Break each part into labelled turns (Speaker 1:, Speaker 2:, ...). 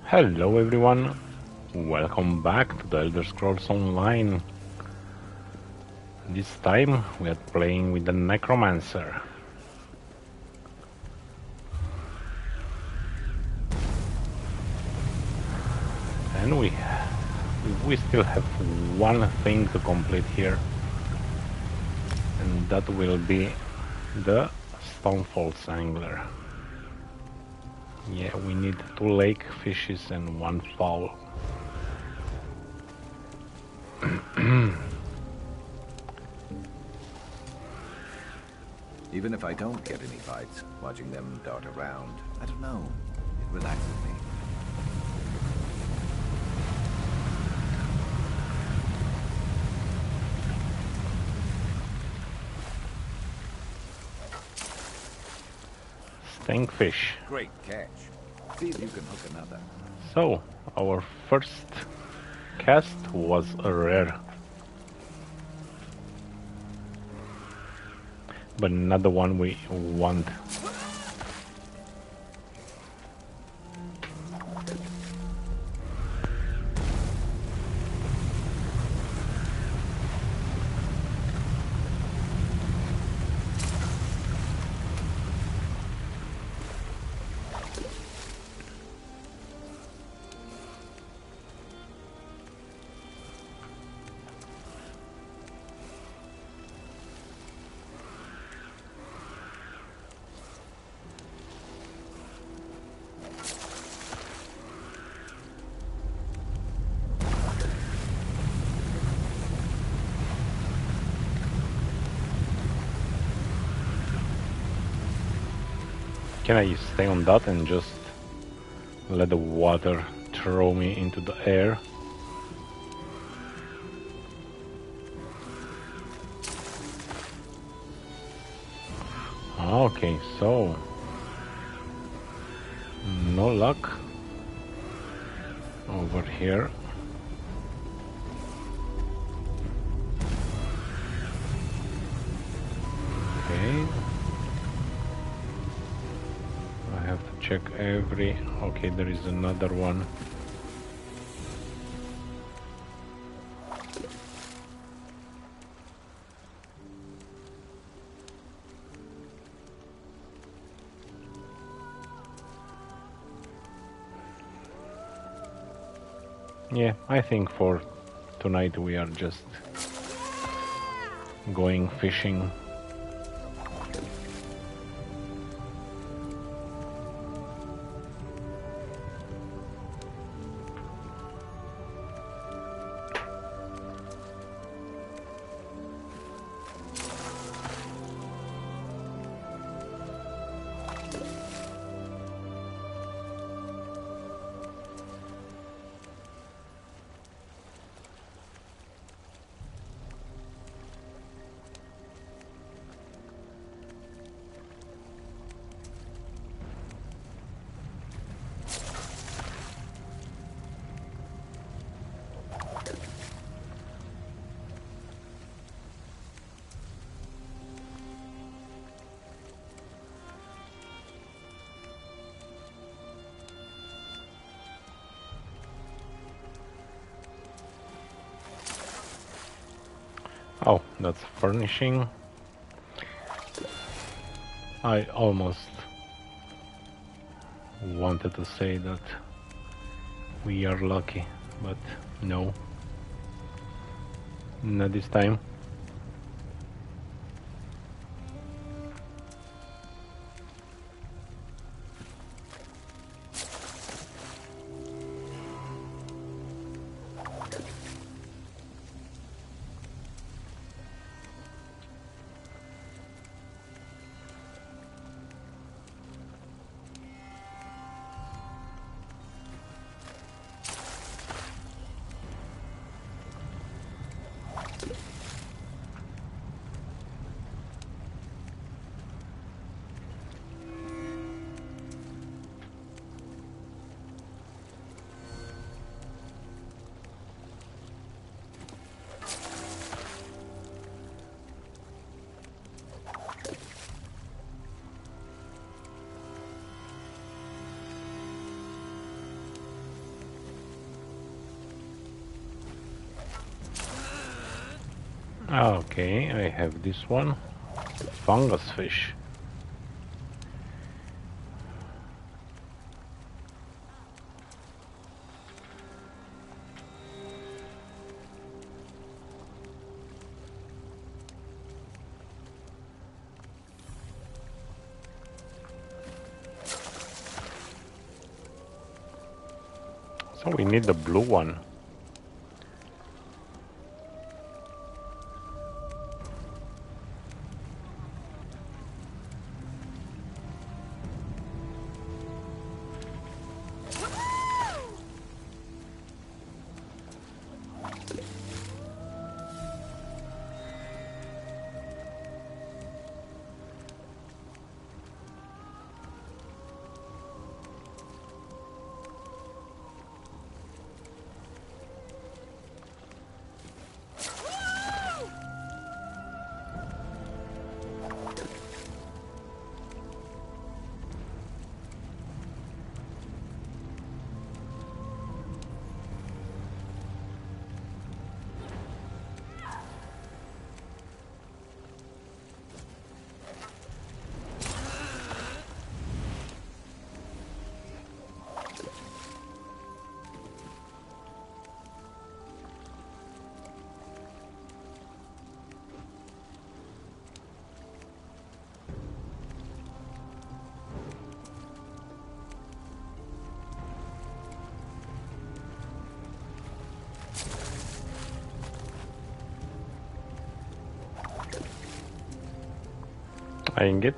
Speaker 1: Hello everyone, welcome back to the Elder Scrolls Online. This time we are playing with the Necromancer. And we still have one thing to complete here. And that will be the Stonefalls Angler. Yeah, we need 2 lake fishes and 1 fowl.
Speaker 2: Even if I don't get any bites, watching them dart around, I don't know, it relaxes me.
Speaker 1: Stinkfish.
Speaker 2: Great catch. See if you can hook another.
Speaker 1: So, our first cast was a rare. But not the one we want. Can I stay on that and just let the water throw me into the air? Okay, so no luck over here. Okay. I have to check every... Okay, there is another one. Yeah, I think for tonight we are just going fishing. Oh, that's furnishing. I almost wanted to say that we are lucky, but no, not this time. Okay, I have this one. Fungus fish. So we need the blue one.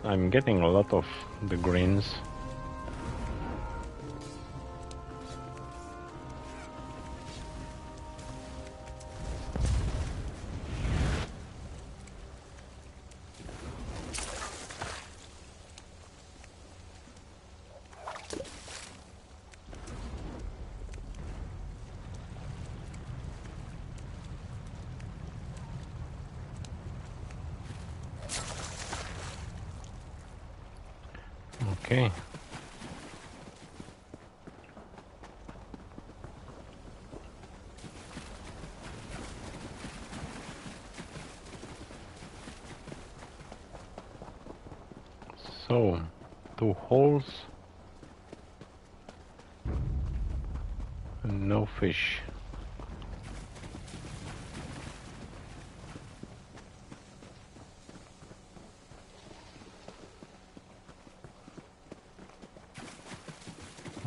Speaker 1: I'm getting a lot of the greens. Okay. So, 2 holes and no fish.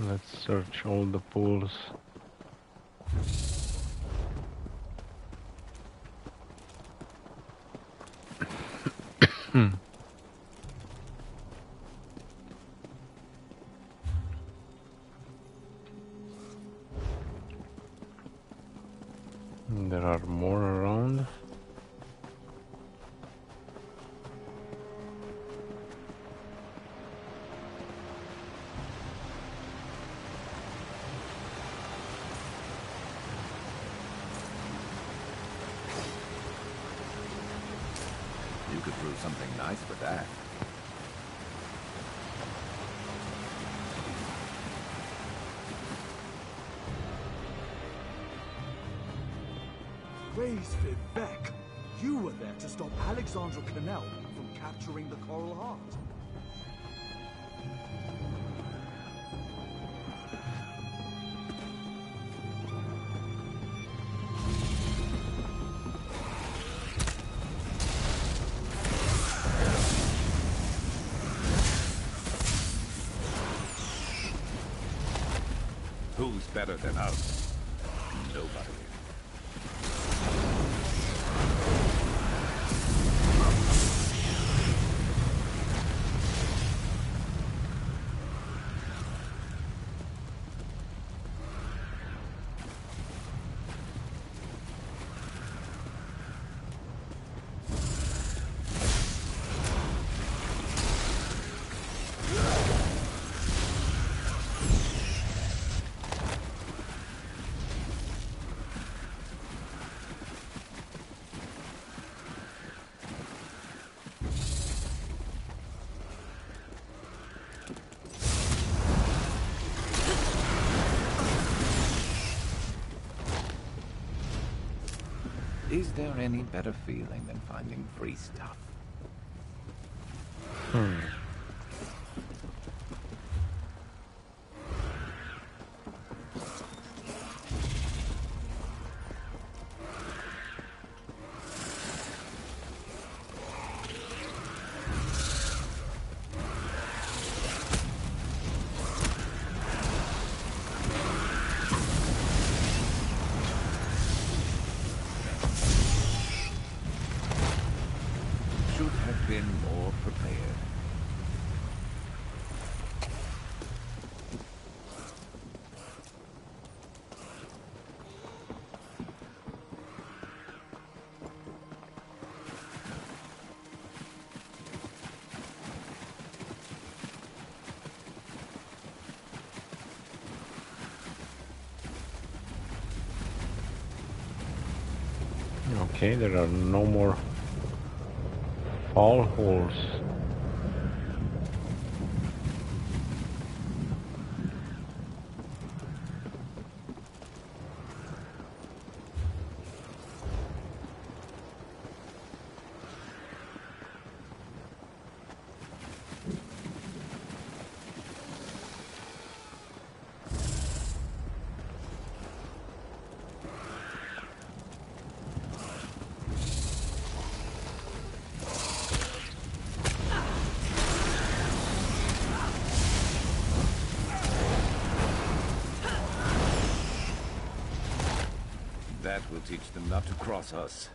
Speaker 1: Let's search all the pools. There are more around.
Speaker 2: You could brew something nice with that.
Speaker 3: Raise Vivek! You were there to stop Alexandra Cannell from capturing the Coral Heart.
Speaker 2: Who's better than us? Nobody. Is there any better feeling than finding free stuff? Should have been more prepared.
Speaker 1: Okay, there are no more fall holes.
Speaker 2: That will teach them not to cross us.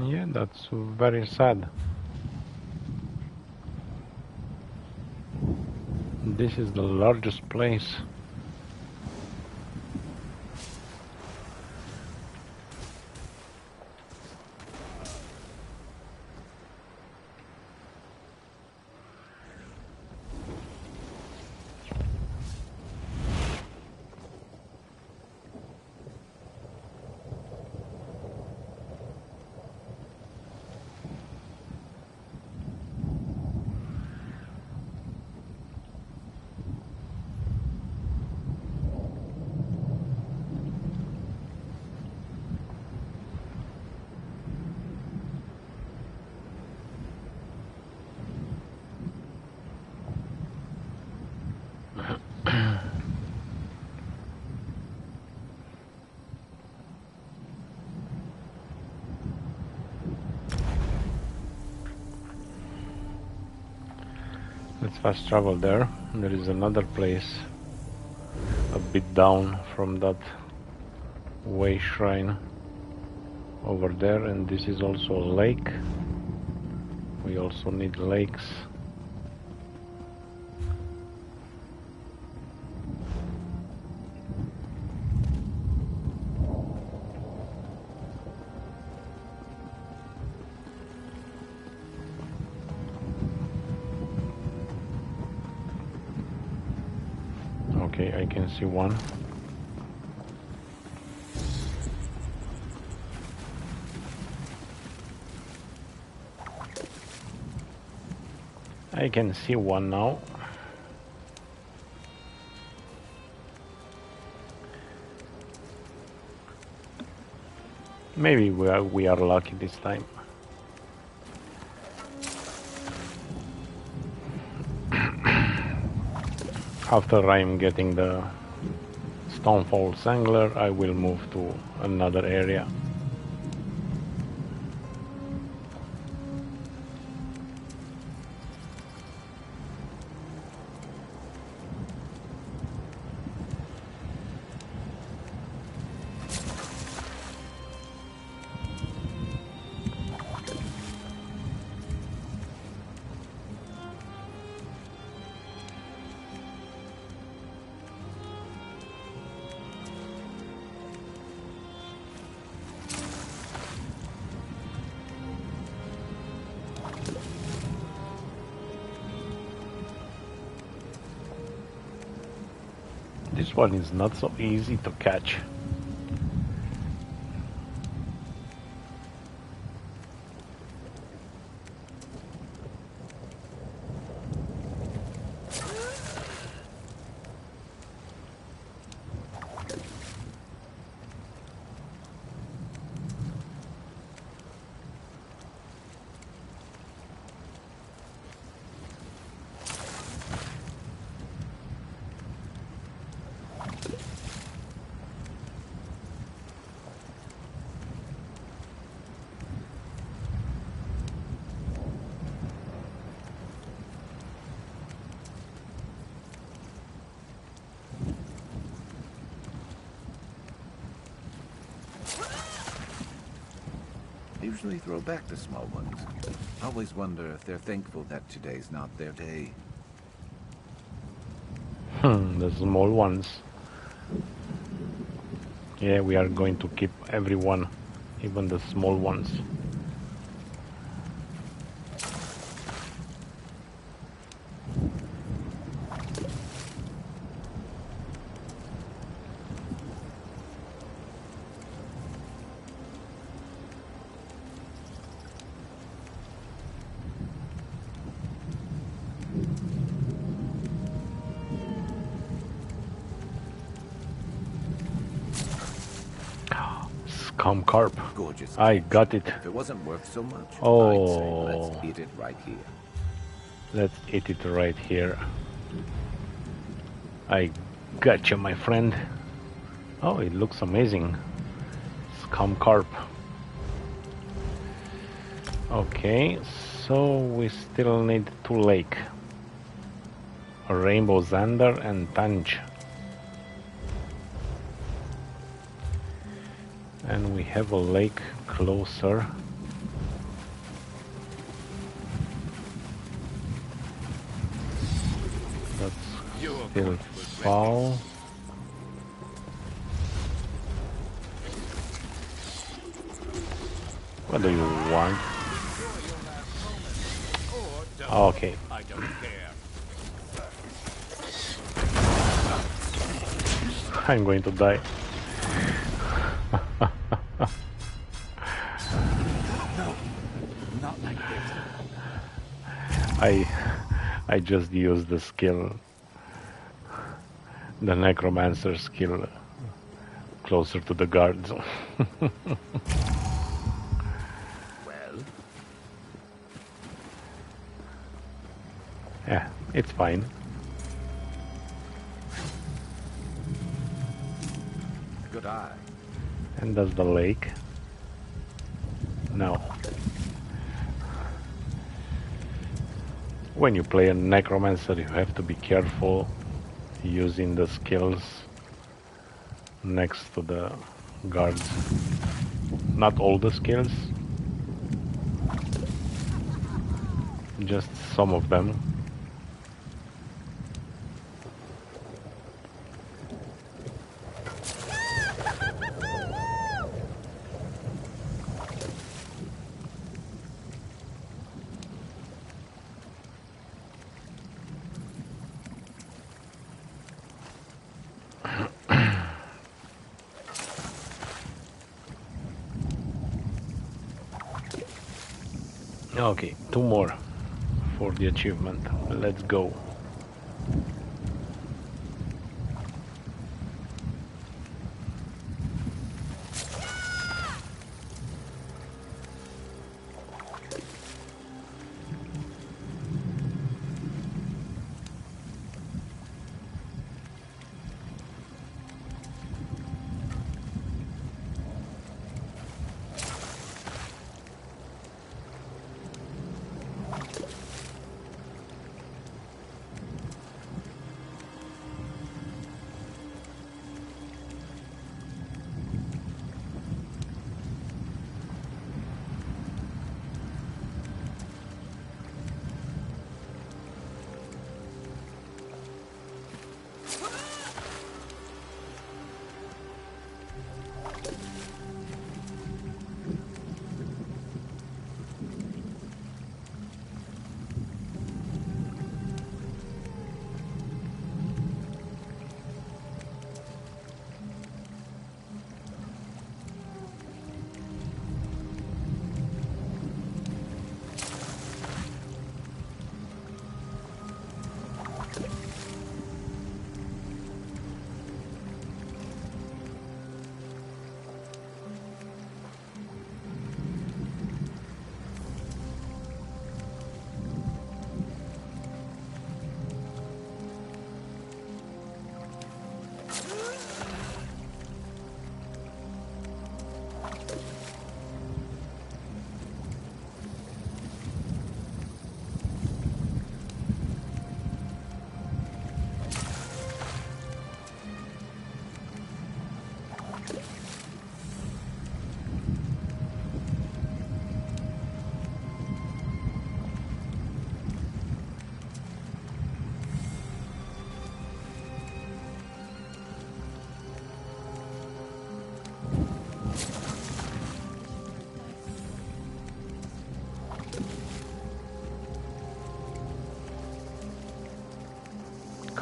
Speaker 1: Yeah, that's very sad. This is the largest place. Let's fast travel there. There is another place a bit down from that way shrine over there, and this is also a lake. We also need lakes. Okay, I can see one. I can see one now. Maybe we are lucky this time. After I'm getting the Stonefall Sangler, I will move to another area. This one is not so easy to catch.
Speaker 2: I usually throw back the small ones. Always wonder if they're thankful that today's not their day.
Speaker 1: The small ones. Yeah, we are going to keep everyone, even the small ones. Scum carp.
Speaker 2: Gorgeous.
Speaker 1: I got it.
Speaker 2: If it wasn't worth so much,
Speaker 1: Oh.
Speaker 2: I'd say let's eat it right here.
Speaker 1: Let's eat it right here. I gotcha, my friend. Oh, it looks amazing. Scum carp. Okay, so we still need 2 lake. A rainbow zander and tanj. And we have a lake closer. That's still foul. What do you want? Okay.
Speaker 3: I don't care.
Speaker 1: I'm going to die.
Speaker 3: No, not like this.
Speaker 1: I just used the skill, the Necromancer skill, closer to the guards.
Speaker 2: Well,
Speaker 1: Yeah, it's fine.
Speaker 2: good eye.
Speaker 1: And that's the lake. No. When you play a Necromancer, you have to be careful using the skills next to the guards. Not all the skills, just some of them. Okay, 2 more for the achievement. Let's go.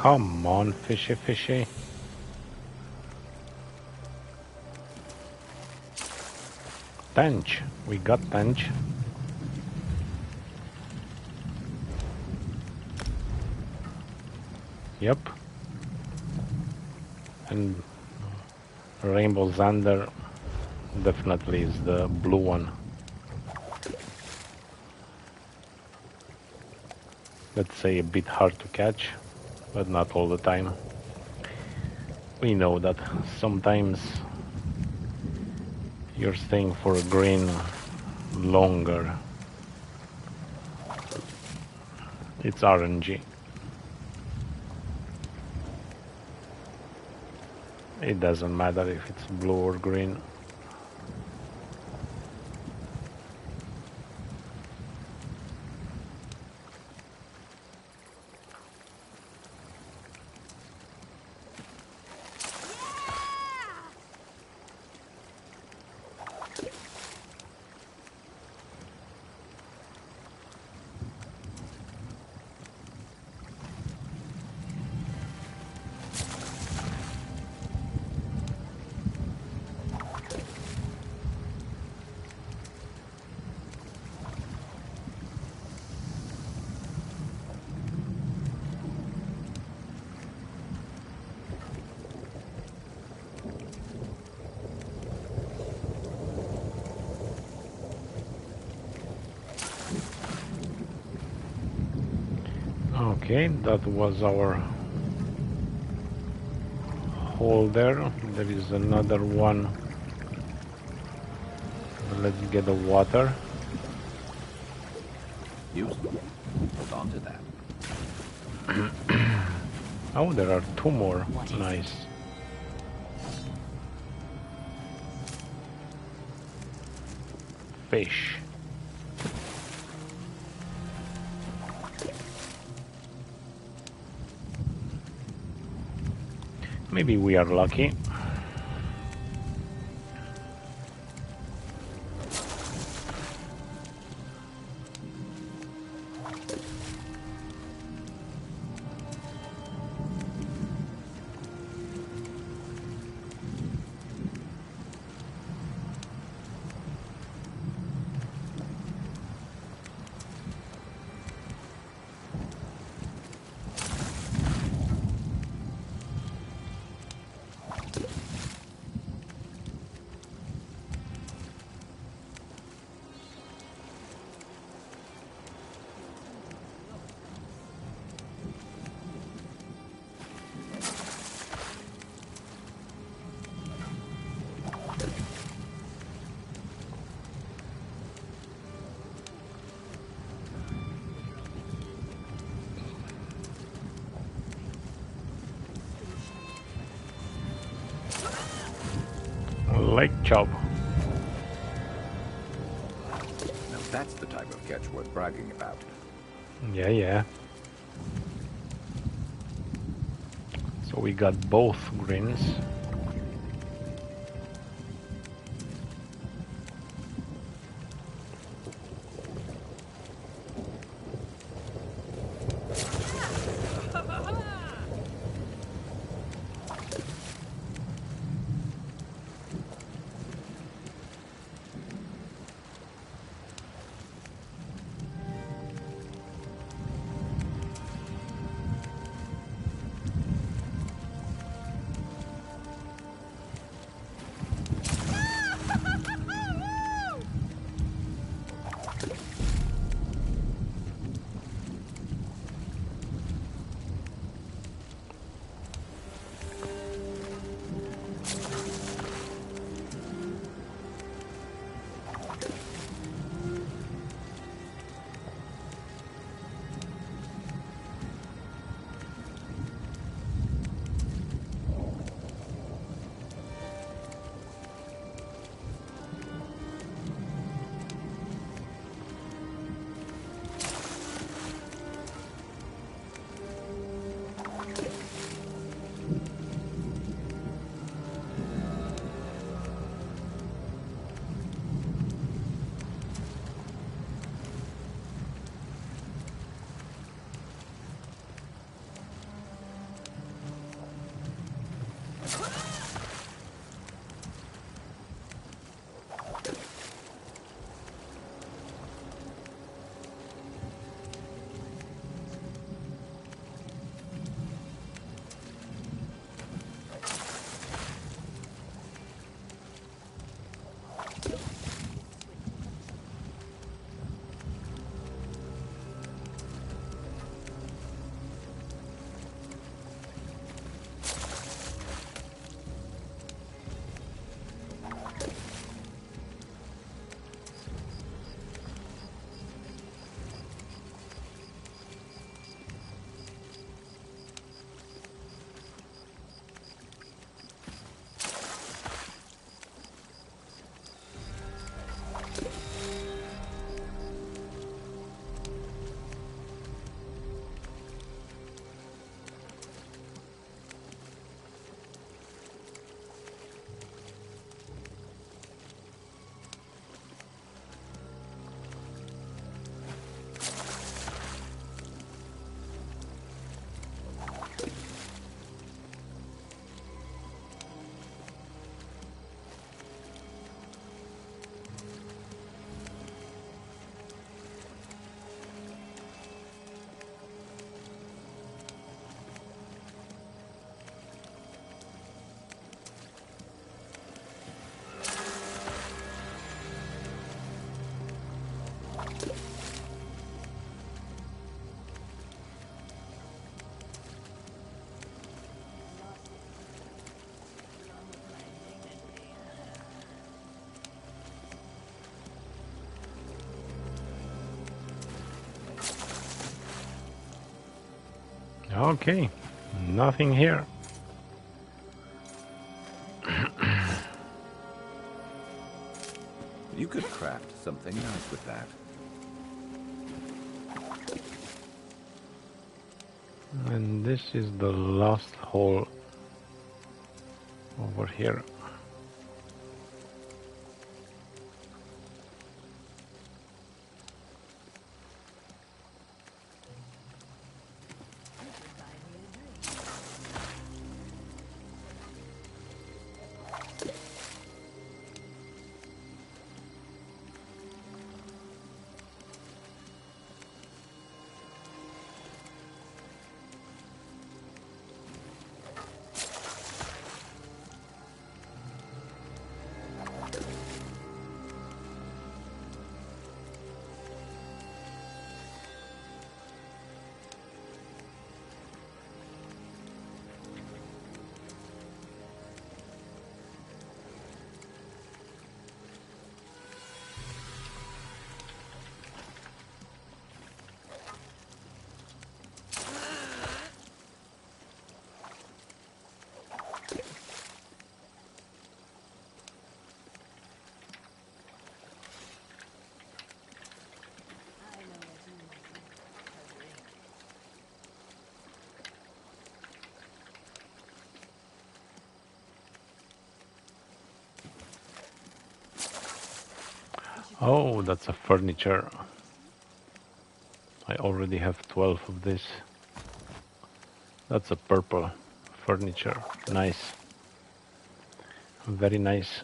Speaker 1: Come on, fishy, fishy. Tench. We got tench. Yep. And Rainbow Xander definitely is the blue one. Let's say a bit hard to catch, but not all the time. We know that sometimes you're staying for a green longer. It's RNG. It doesn't matter if it's blue or green. Okay, that was our hole there. There is another one. Let's get the water.
Speaker 2: Use them. Hold on to that.
Speaker 1: Oh, there are two more. Nice. Fish. Maybe we are lucky. Lake chop.
Speaker 2: Now that's the type of catch worth bragging about.
Speaker 1: Yeah, yeah. So we got both greens. Okay, nothing here.
Speaker 2: You could craft something nice with that.
Speaker 1: And this is the last hole over here. Oh, that's a furniture. I already have 12 of this. That's a purple furniture. Nice. Very nice.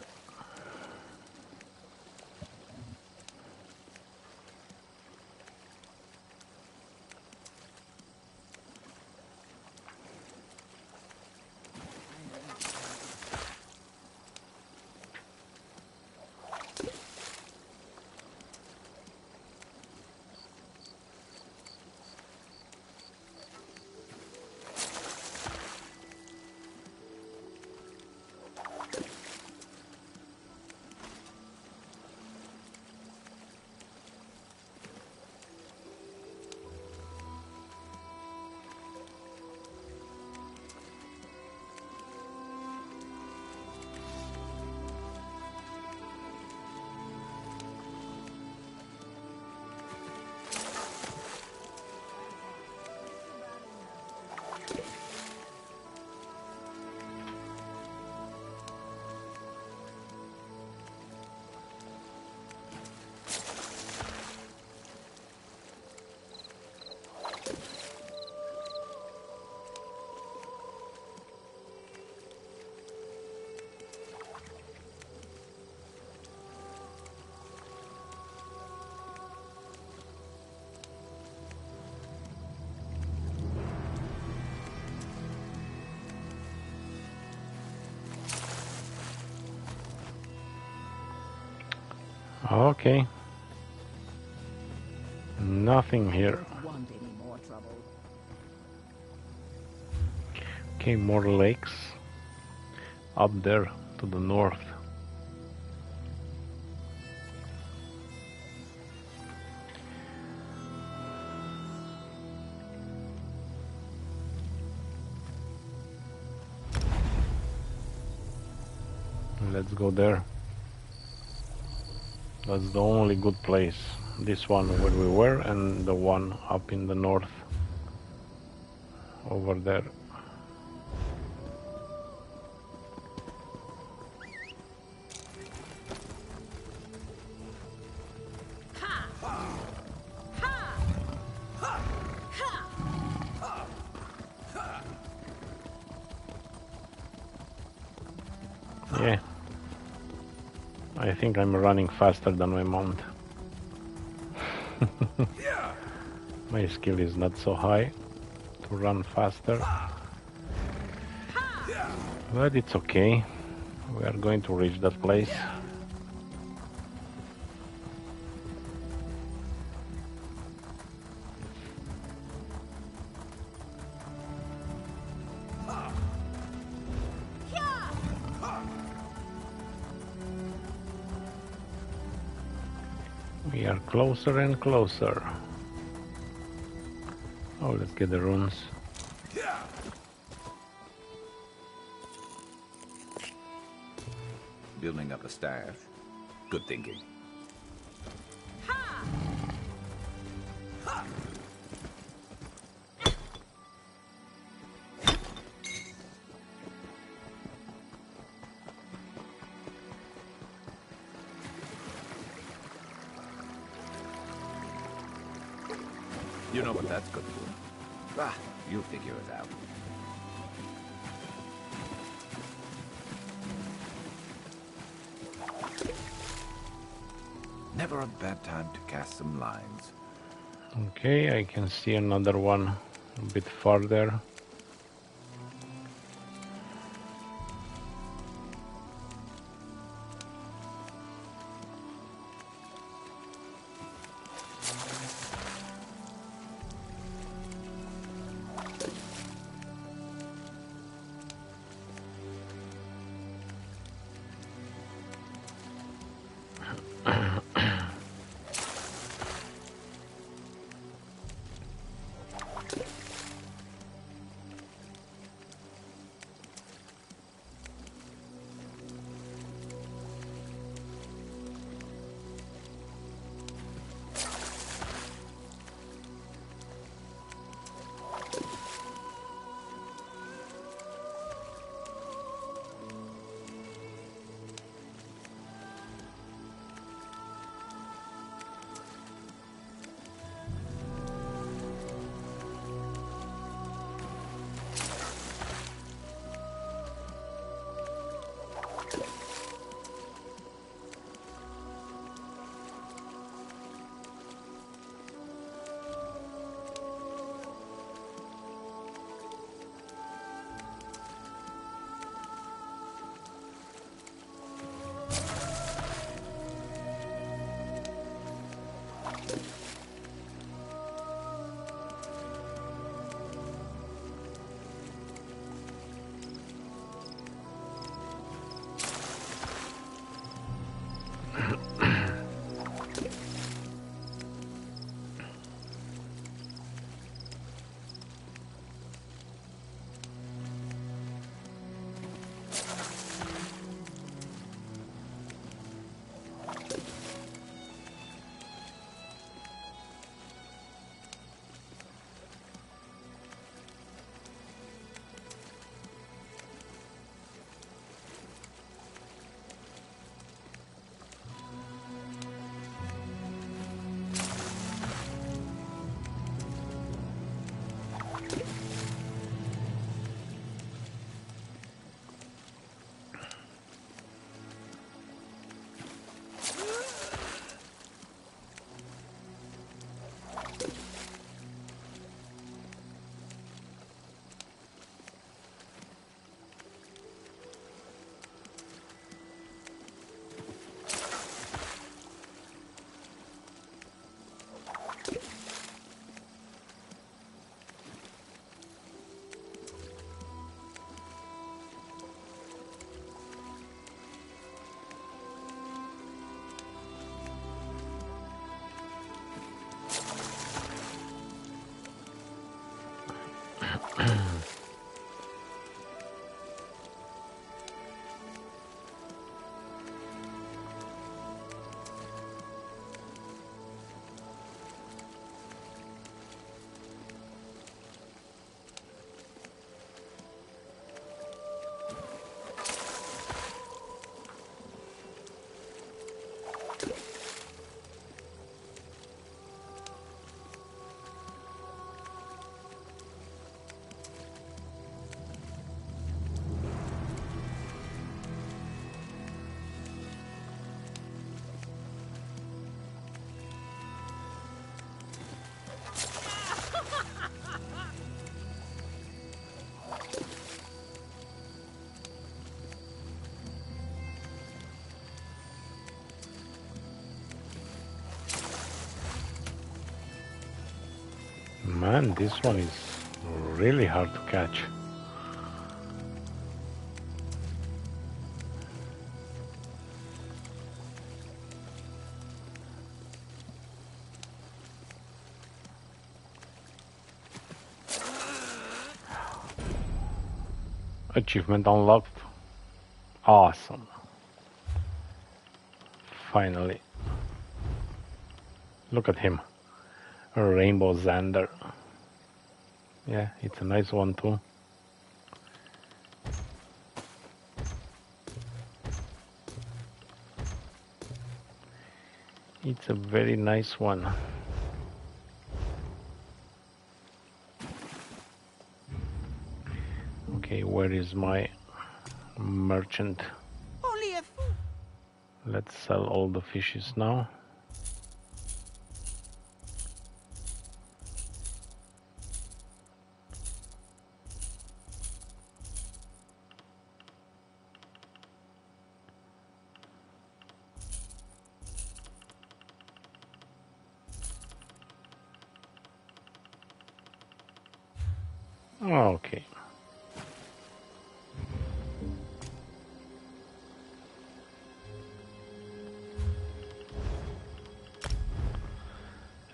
Speaker 1: Okay. Nothing here.
Speaker 4: Want any more trouble?
Speaker 1: Okay, more lakes. Up there to the north. Let's go there. That's the only good place. This one where we were and the one up in the north over there. Yeah. I think I'm running faster than my mount. My skill is not so high to run faster. But it's okay. We are going to reach that place. We are closer and closer. Oh, let's get the runes.
Speaker 2: building up a stash. Good thinking. You know what that's good for. Ah, you'll figure it out. Never a bad time to cast some lines.
Speaker 1: Okay, I can see another one a bit farther. Man, this one is really hard to catch. Achievement unlocked. Awesome. Finally. Look at him. A rainbow Xander. Yeah, it's a nice one too. It's a very nice one. Okay, where is my merchant?
Speaker 4: Only a fool.
Speaker 1: Let's sell all the fishes now. Okay.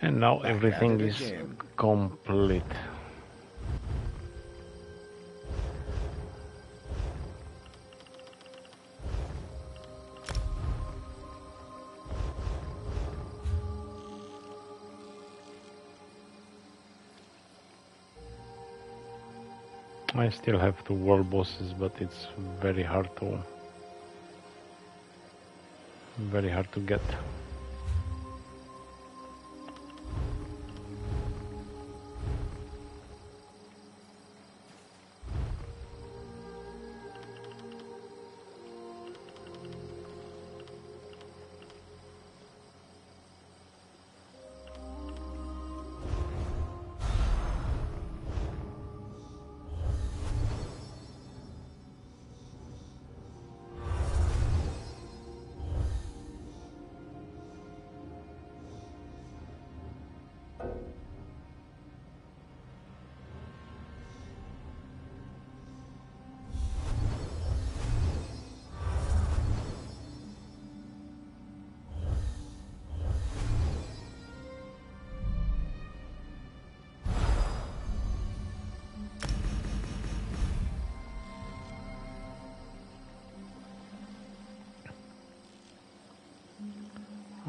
Speaker 1: And now everything is complete. I still have 2 world bosses, but it's very hard to get.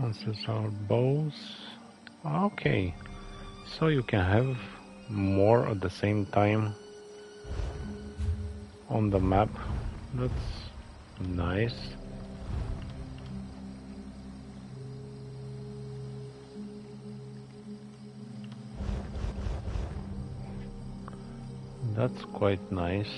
Speaker 1: Ancestral bows. Okay, so you can have more at the same time on the map. That's nice. That's quite nice.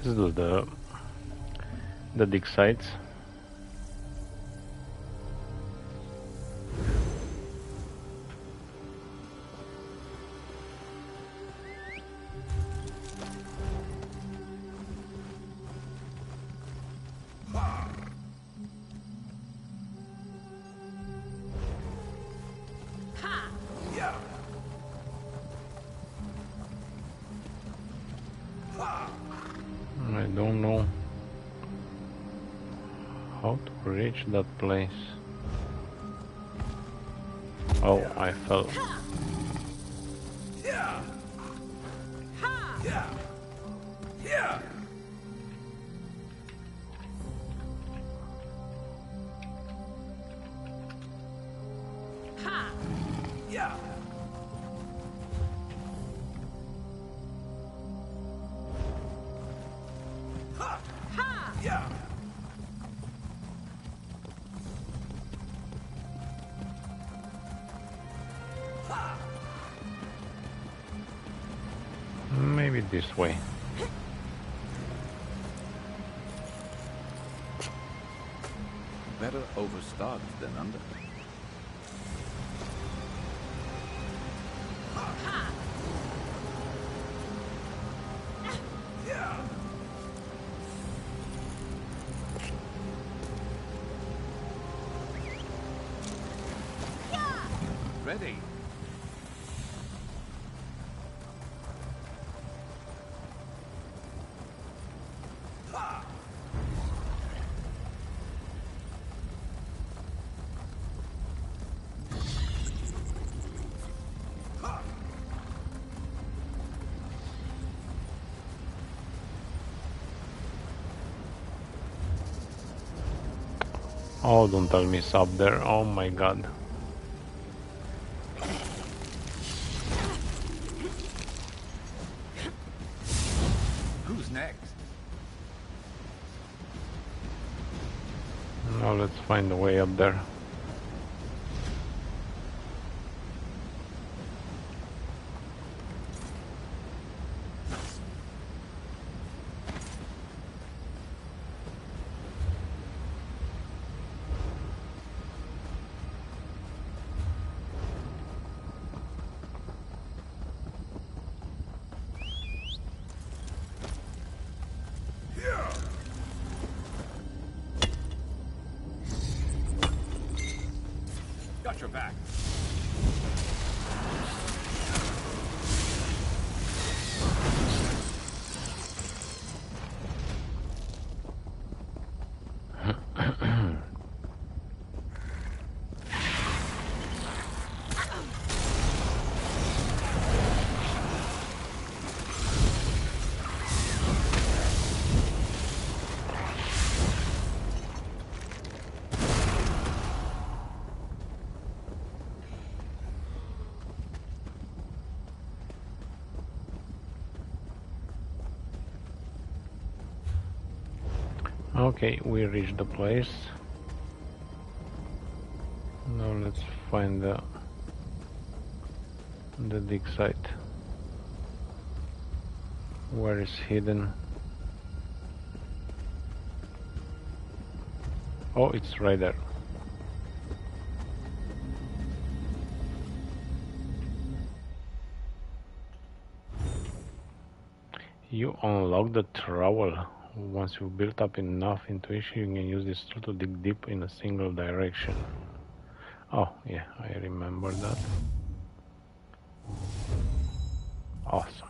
Speaker 1: Let's do the dig sites. I don't know how to reach that place. Oh, I fell. right this way.
Speaker 2: Better overstocked than under. Ready.
Speaker 1: Oh, don't tell me it's up there. Oh my god.
Speaker 2: Who's next?
Speaker 1: Now let's find a way up there.
Speaker 2: Got your back.
Speaker 1: Okay, we reached the place. Now let's find the dig site. Where is hidden? Oh, it's right there. You unlock the trowel. Once you've built up enough intuition, you can use this tool to dig deep in a single direction. Oh, yeah, I remember that. Awesome.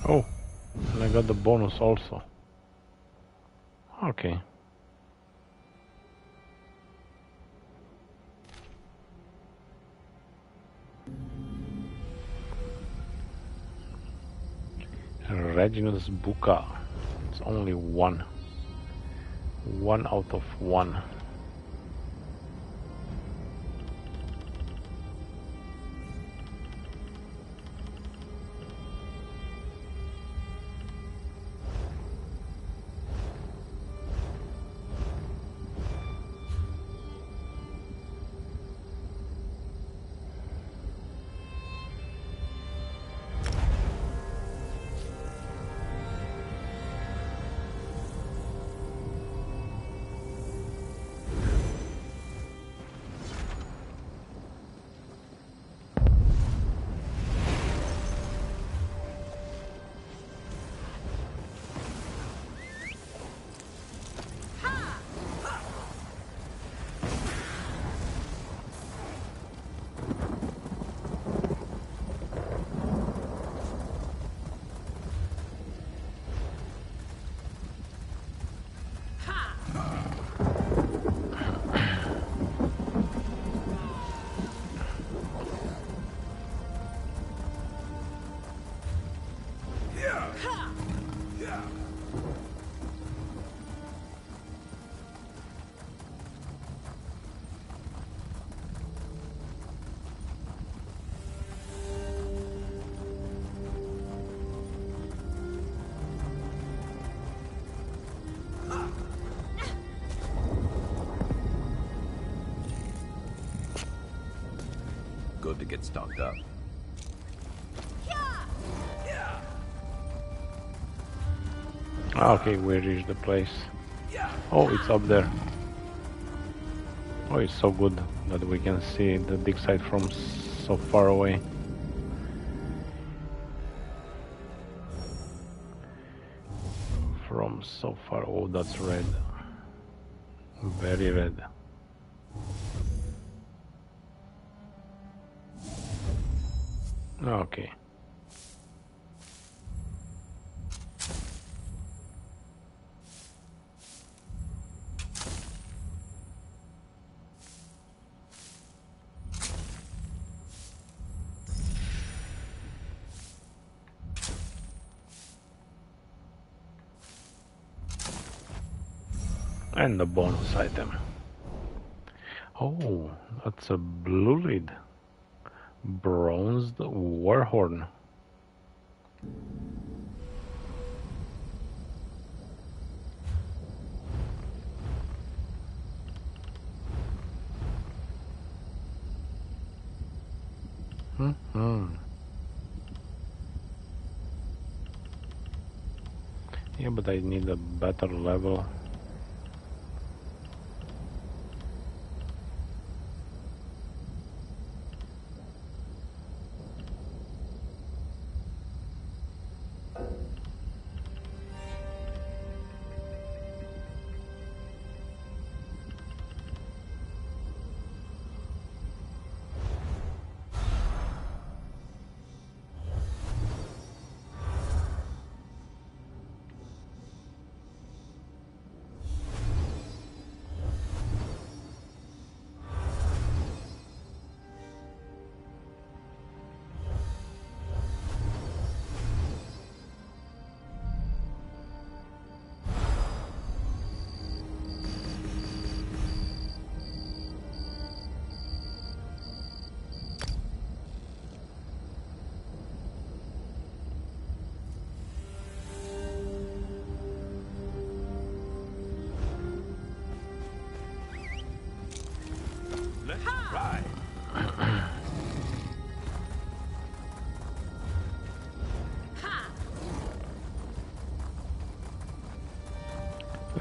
Speaker 1: Oh, and I got the bonus also. Okay. Reginald's Buka. It's only one. 1 out of 1.
Speaker 2: railroad to get stocked up.
Speaker 1: Okay, we reached the place. Oh, it's up there. Oh, it's so good that we can see the dig site from so far away. From so far. Oh, that's red. Very red. Okay. And the bonus item. Oh, that's a blue lead. Bronzed warhorn. Yeah, but I need a better level.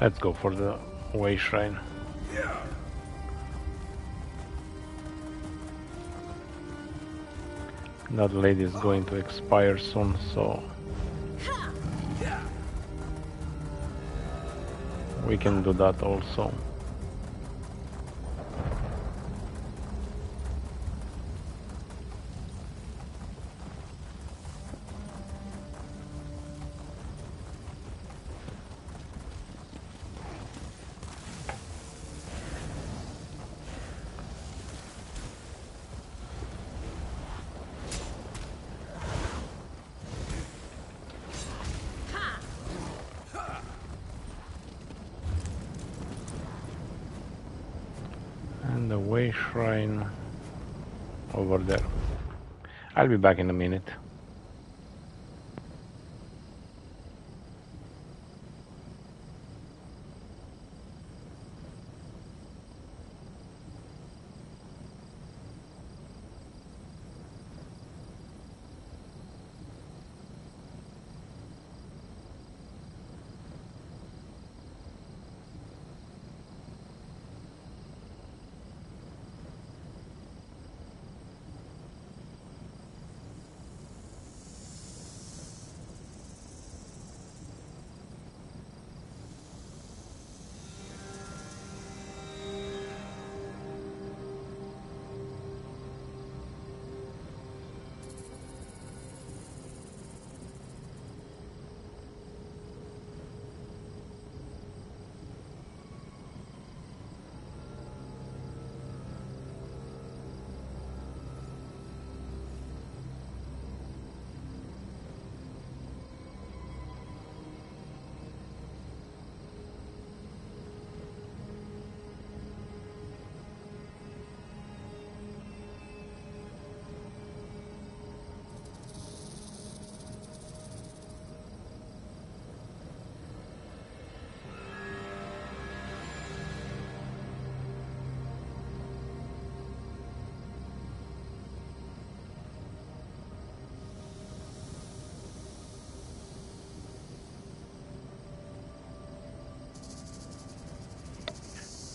Speaker 1: Let's go for the way shrine. That lady is going to expire soon, so we can do that also. And the way shrine over there. I'll be back in a minute.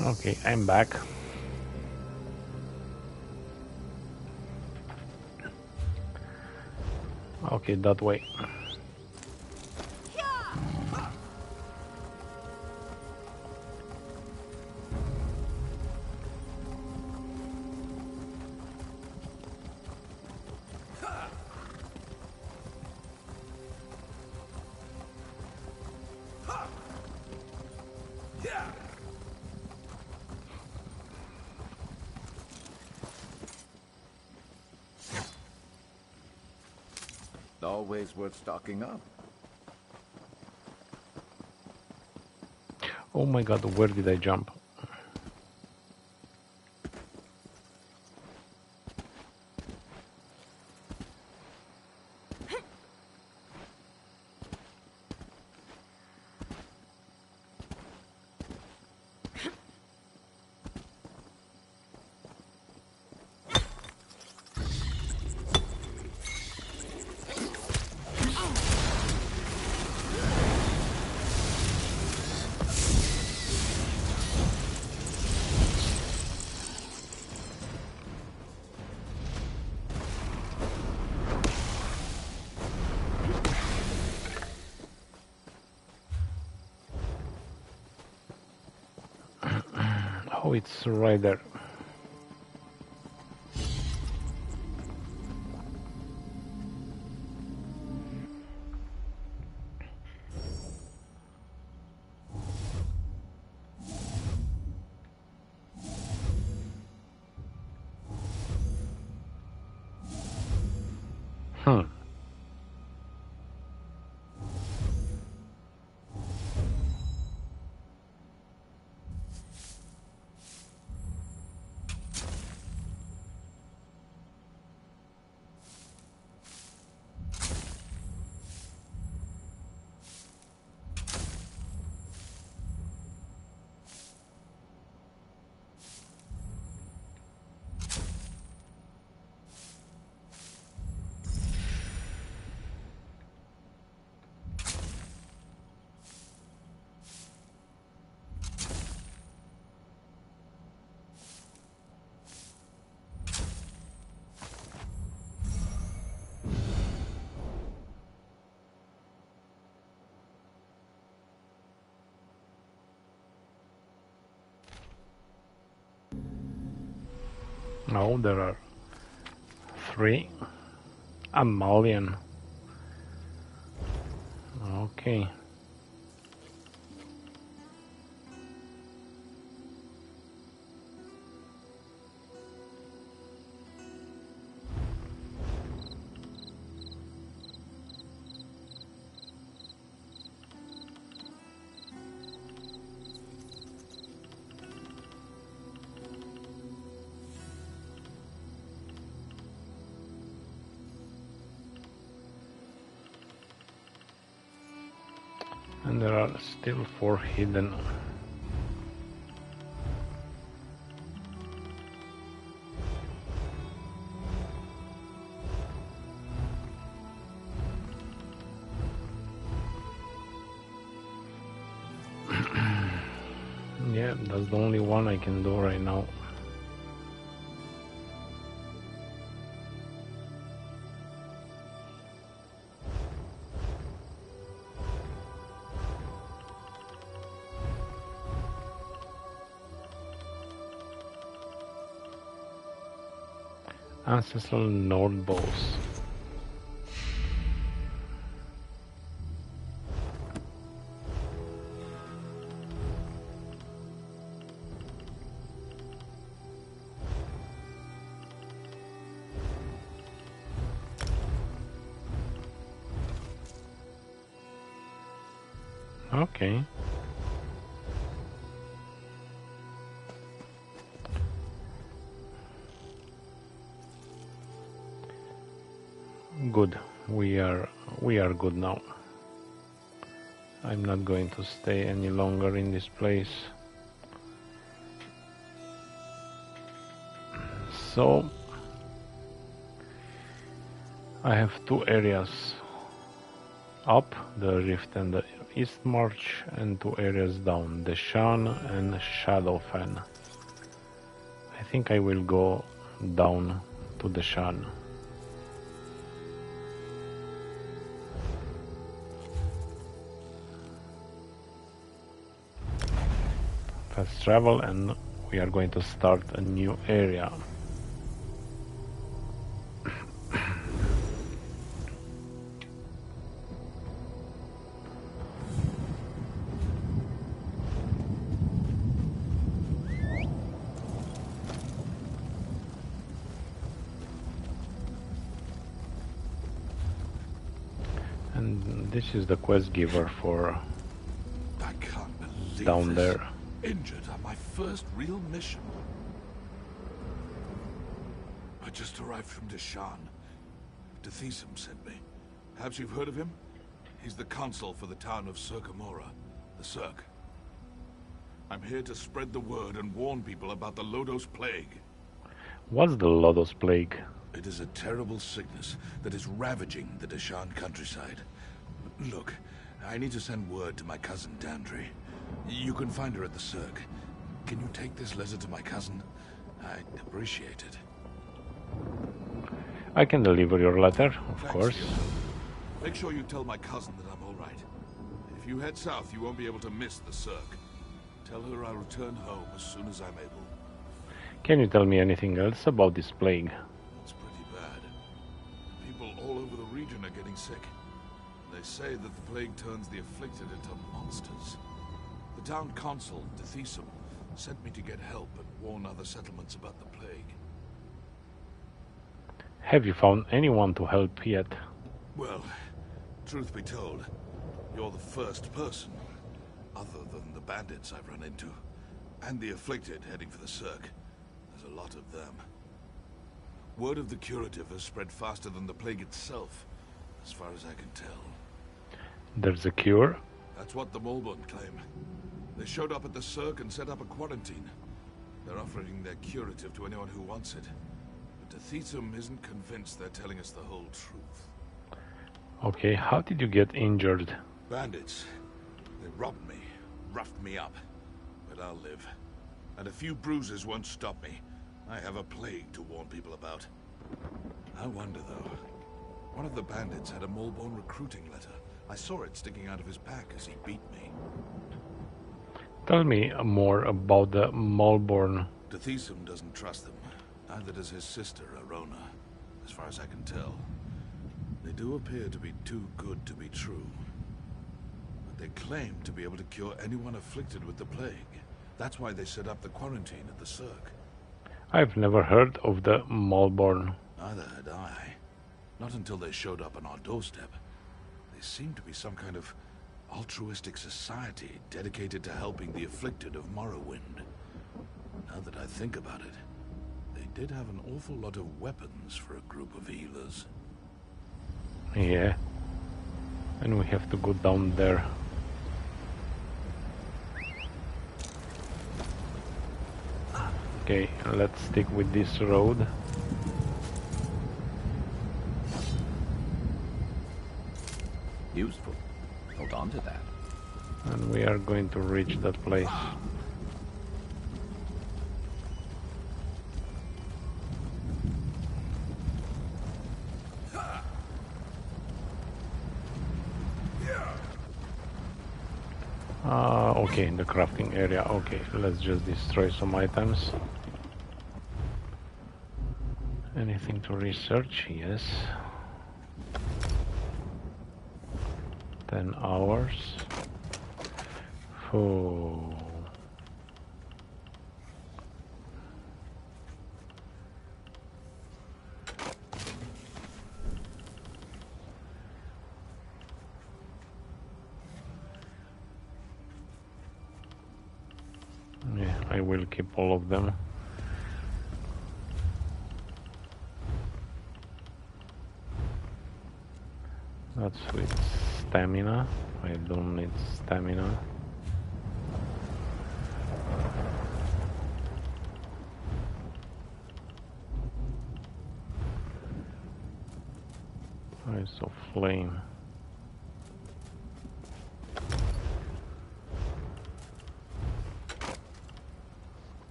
Speaker 1: Okay, I'm back. Okay, that way.
Speaker 2: Always worth stocking up.
Speaker 1: Oh my god, where did I jump? Oh, it's right there. Hmm. Oh, there are 3. A million. Okay. And there are still 4 hidden. Yeah, that's the only one I can do right now. Ancestral node balls. Okay. Good. We are good now. I'm not going to stay any longer in this place. So I have 2 areas up, the rift and the East March and 2 areas down, Deshan and Shadowfen. I think I will go down to Deshan. Fast travel, and we are going to start a new area. And this is the quest giver for
Speaker 4: I can't believe
Speaker 1: down
Speaker 4: this.
Speaker 1: there.
Speaker 4: Injured on my first real mission. I just arrived from Deshan. Dethisum sent me. Perhaps you've heard of him? He's the consul for the town of Circamora, the Cirque. I'm here to spread the word and warn people about the Lodos Plague.
Speaker 1: What's the Lodos Plague?
Speaker 4: It is a terrible sickness that is ravaging the Deshan countryside. Look, I need to send word to my cousin Dandri. You can find her at the Cirque. Can you take this letter to my cousin? I'd appreciate it.
Speaker 1: I can deliver your letter, of
Speaker 4: Thanks,
Speaker 1: course.
Speaker 4: Fiona. Make sure you tell my cousin that I'm all right. If you head south, you won't be able to miss the Cirque. Tell her I'll return home as soon as I'm able.
Speaker 1: Can you tell me anything else about this plague?
Speaker 4: It's pretty bad. People all over the region are getting sick. They say that the plague turns the afflicted into monsters. The town consul, Dethisum, sent me to get help and warn other settlements about the plague.
Speaker 1: Have you found anyone to help yet?
Speaker 4: Well, truth be told, you're the first person, other than the bandits I've run into, and the afflicted heading for the Cirque. There's a lot of them. Word of the curative has spread faster than the plague itself, as far as I can tell.
Speaker 1: There's a cure?
Speaker 4: That's what the Mulborn claim. They showed up at the Cirque and set up a quarantine. They're offering their curative to anyone who wants it. But Dethisum isn't convinced they're telling us the whole truth.
Speaker 1: Okay, how did you get injured?
Speaker 4: Bandits. They robbed me, roughed me up. But I'll live. And a few bruises won't stop me. I have a plague to warn people about. I wonder, though. One of the bandits had a Mulborn recruiting letter. I saw it sticking out of his pack as he beat me.
Speaker 1: Tell me more about the Mulborn.
Speaker 4: Dethisum doesn't trust them. Neither does his sister, Arona, as far as I can tell. They do appear to be too good to be true. But they claim to be able to cure anyone afflicted with the plague. That's why they set up the quarantine at the Cirque.
Speaker 1: I've never heard of the Mulborn.
Speaker 4: Neither had I. Not until they showed up on our doorstep. They seem to be some kind of altruistic society dedicated to helping the afflicted of Morrowind. Now that I think about it, they did have an awful lot of weapons for a group of healers.
Speaker 1: Yeah. And we have to go down there. Okay, let's stick with this road.
Speaker 2: Useful. Hold on to that.
Speaker 1: And we are going to reach that place. Okay, the crafting area. Okay, let's just destroy some items. Anything to research? Yes. 10 hours. Oh. Yeah, I will keep all of them. That's with stamina. I don't need stamina. Eyes of flame.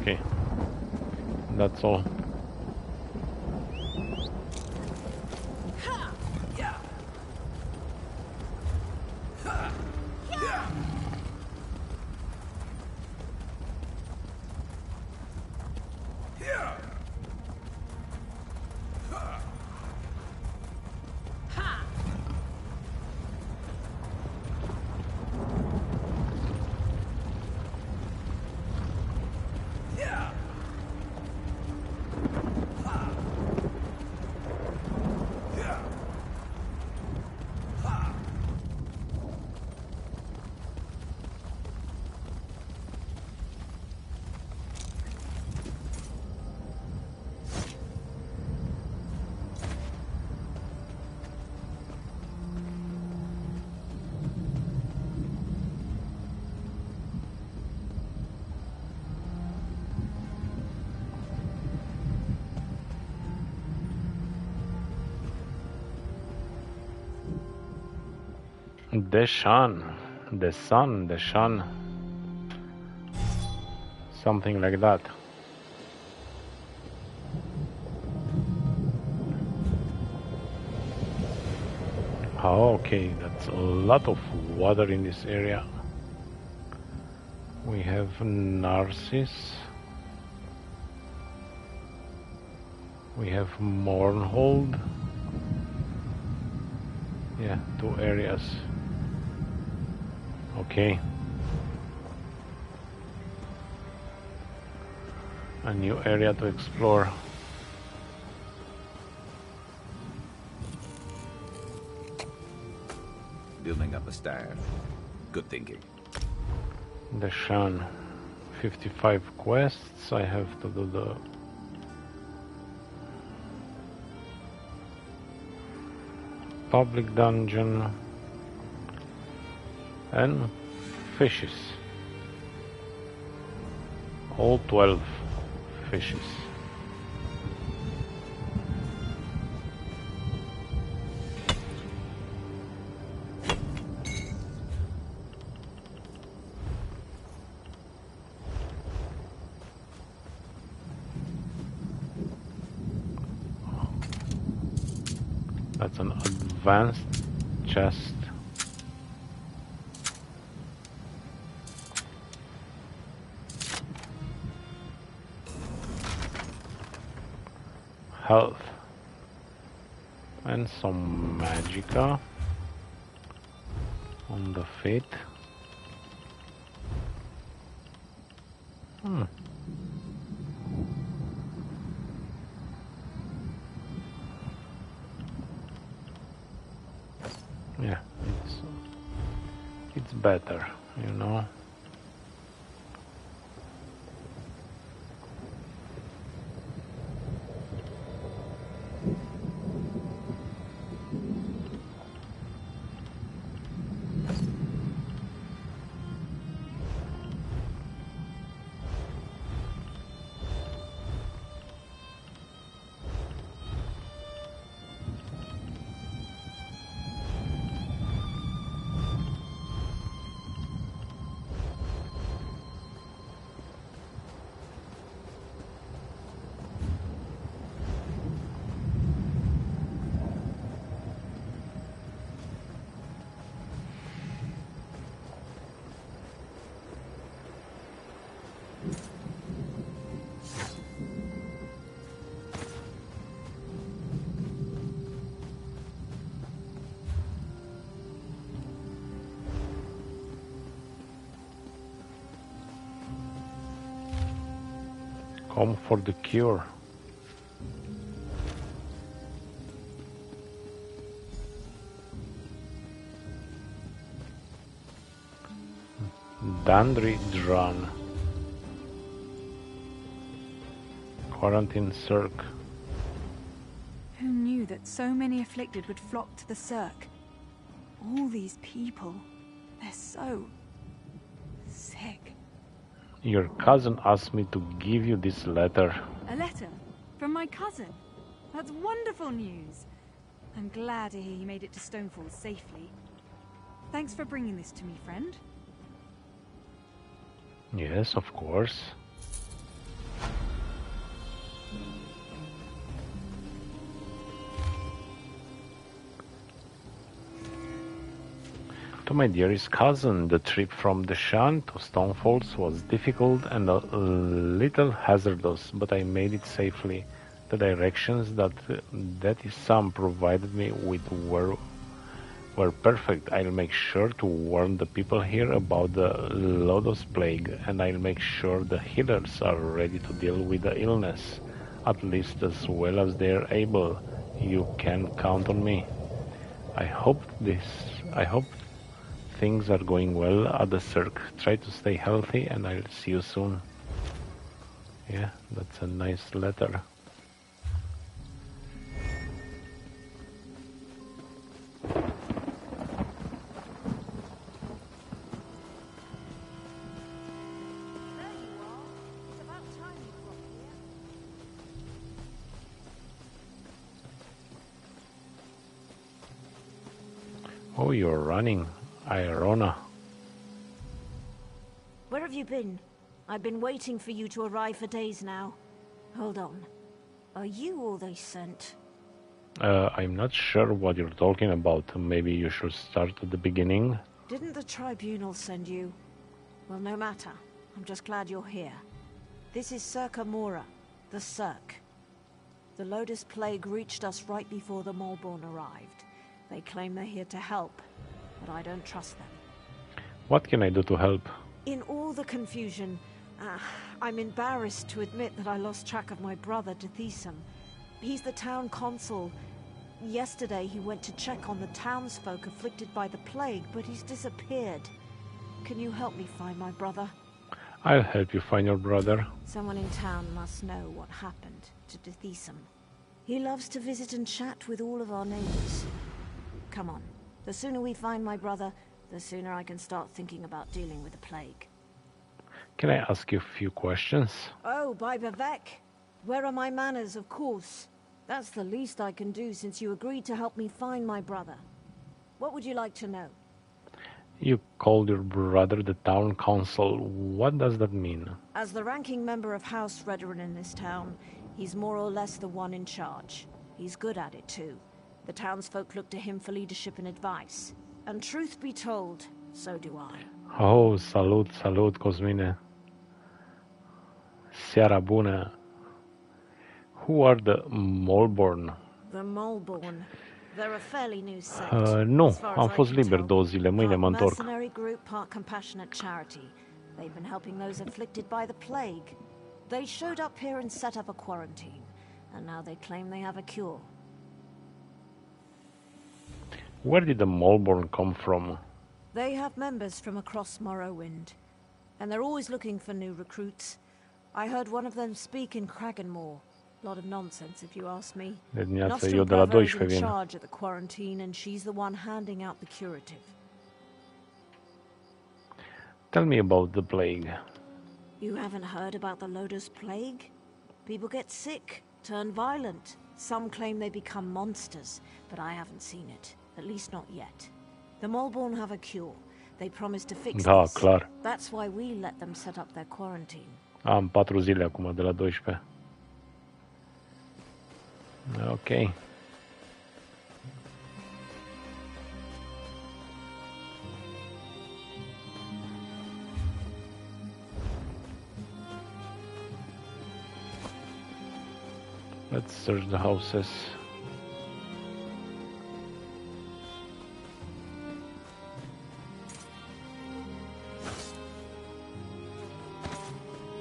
Speaker 1: Okay. That's all. The sun, something like that. Oh, okay, that's a lot of water in this area. We have Narcissus. We have Mournhold. Yeah, 2 areas. Okay. A new area to explore.
Speaker 2: Building up a staff. Good thinking.
Speaker 1: The Shan. 55 quests. I have to do the public dungeon and fishes. All 12 fishes. That's an advanced chest. Health. And some magicka on the feet. Yeah, it's better, you know. Come for the cure. Dandri Dran. Quarantine Cirque.
Speaker 5: Who knew that so many afflicted would flock to the Cirque? All these people, they're so sick.
Speaker 1: Your cousin asked me to give you this letter.
Speaker 5: A letter? From my cousin? That's wonderful news. I'm glad to hear you made it to Stonefall safely. Thanks for bringing this to me, friend.
Speaker 1: Yes, of course. To my dearest cousin, the trip from the Shan to Stonefalls was difficult and a little hazardous, but I made it safely. The directions that Sam provided me with were perfect. I'll make sure to warn the people here about the Lodos Plague, and I'll make sure the healers are ready to deal with the illness, at least as well as they're able. You can count on me. I hope things are going well at the Cirque. Try to stay healthy, and I'll see you soon. Yeah, that's a nice letter. Oh, you're running, Irona.
Speaker 6: Where have you been? I've been waiting for you to arrive for days now. Hold on. Are you all they sent?
Speaker 1: I'm not sure what you're talking about. Maybe you should start at the beginning.
Speaker 6: Didn't the tribunal send you? Well, no matter. I'm just glad you're here. This is Circa Mora, the Cirque. The Lotus Plague reached us right before the Malborn arrived. They claim they're here to help, but I don't trust them.
Speaker 1: What can I do to help?
Speaker 6: In all the confusion, I'm embarrassed to admit that I lost track of my brother, Dethisum. He's the town consul. Yesterday he went to check on the townsfolk afflicted by the plague, but he's disappeared. Can you help me find my brother?
Speaker 1: I'll help you find your brother.
Speaker 6: Someone in town must know what happened to Dethisum. He loves to visit and chat with all of our neighbors. Come on. The sooner we find my brother, the sooner I can start thinking about dealing with the plague.
Speaker 1: Can I ask you a few questions?
Speaker 6: Oh, by Vivek. Where are my manners, of course. That's the least I can do since you agreed to help me find my brother. What would you like to know?
Speaker 1: You called your brother the town council. What does that mean?
Speaker 6: As the ranking member of House Redoran in this town, he's more or less the one in charge. He's good at it too. The townsfolk look to him for leadership and advice. And truth be told, so do I.
Speaker 1: Oh, salut, Cosmine. Seara bună. Who are the Malborn?
Speaker 6: The Malborn. They're a fairly new sect.
Speaker 1: Nu,
Speaker 6: as far as
Speaker 1: am
Speaker 6: I
Speaker 1: fost
Speaker 6: can
Speaker 1: liber
Speaker 6: tell.
Speaker 1: 2 zile, mâine mă
Speaker 6: Part
Speaker 1: întorc.
Speaker 6: mercenary group, part compassionate charity. They've been helping those afflicted by the plague. They showed up here and set up a quarantine. And now they claim they have a cure.
Speaker 1: Where did the Malborn come from?
Speaker 6: They have members from across Morrowind. And they're always looking for new recruits. I heard one of them speak in Kraganmore. Lot of nonsense, if you ask me.
Speaker 1: De dimineață
Speaker 6: Nostrum
Speaker 1: eu de la
Speaker 6: Bravo is
Speaker 1: 12
Speaker 6: in
Speaker 1: vin.
Speaker 6: charge of the quarantine, and she's the one handing out the curative.
Speaker 1: Tell me about the plague.
Speaker 6: You haven't heard about the Lotus Plague? People get sick, turn violent. Some claim they become monsters, but I haven't seen it. At least not yet. The Malborn have a cure. They promised to fix
Speaker 1: Da,
Speaker 6: this.
Speaker 1: clar.
Speaker 6: That's why we let them set up their quarantine.
Speaker 1: Am 4 zile acum, de la 12. Ok. Let's search the houses.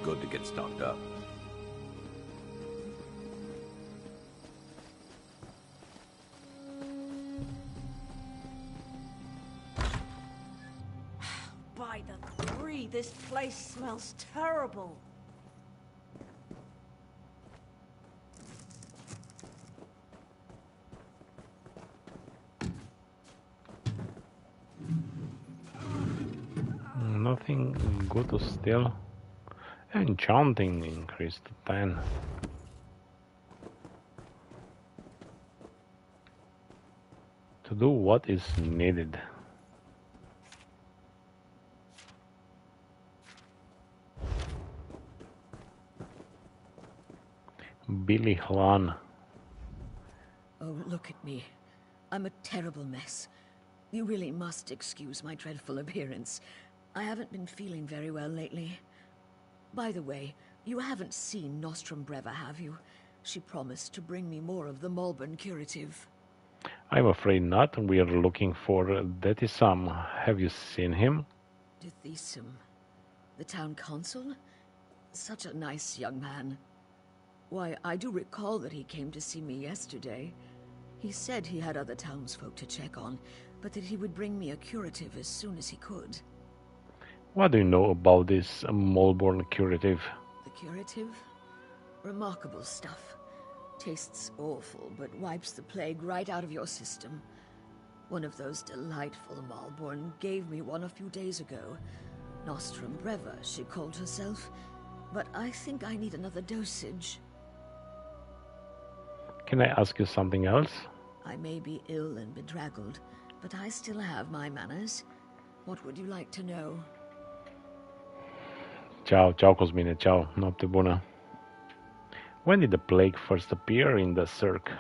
Speaker 2: Good to get stocked up.
Speaker 6: By the three, this place smells terrible.
Speaker 1: Nothing good to steal. Enchanting increased to 10. To do what is needed. Billy Hlan.
Speaker 7: Oh, look at me. I'm a terrible mess. You really must excuse my dreadful appearance. I haven't been feeling very well lately. By the way, you haven't seen Nostrum Breva, have you? She promised to bring me more of the Malborn curative.
Speaker 1: I'm afraid not. We are looking for Detisam. Have you seen him?
Speaker 7: Dithisum. The town consul? Such a nice young man. Why, I do recall that he came to see me yesterday. He said he had other townsfolk to check on, but that he would bring me a curative as soon as he could.
Speaker 1: What do you know about this Malborn curative?
Speaker 7: The curative? Remarkable stuff. Tastes awful, but wipes the plague right out of your system. One of those delightful Malborn gave me one a few days ago. Nostrum Breva, she called herself. But I think I need another dosage.
Speaker 1: Can I ask you something else?
Speaker 7: I may be ill and bedraggled, but I still have my manners. What would you like to know?
Speaker 1: Ciao, ciao Cosmine, ciao, noapte bună. When did the plague first appear in the Cirque?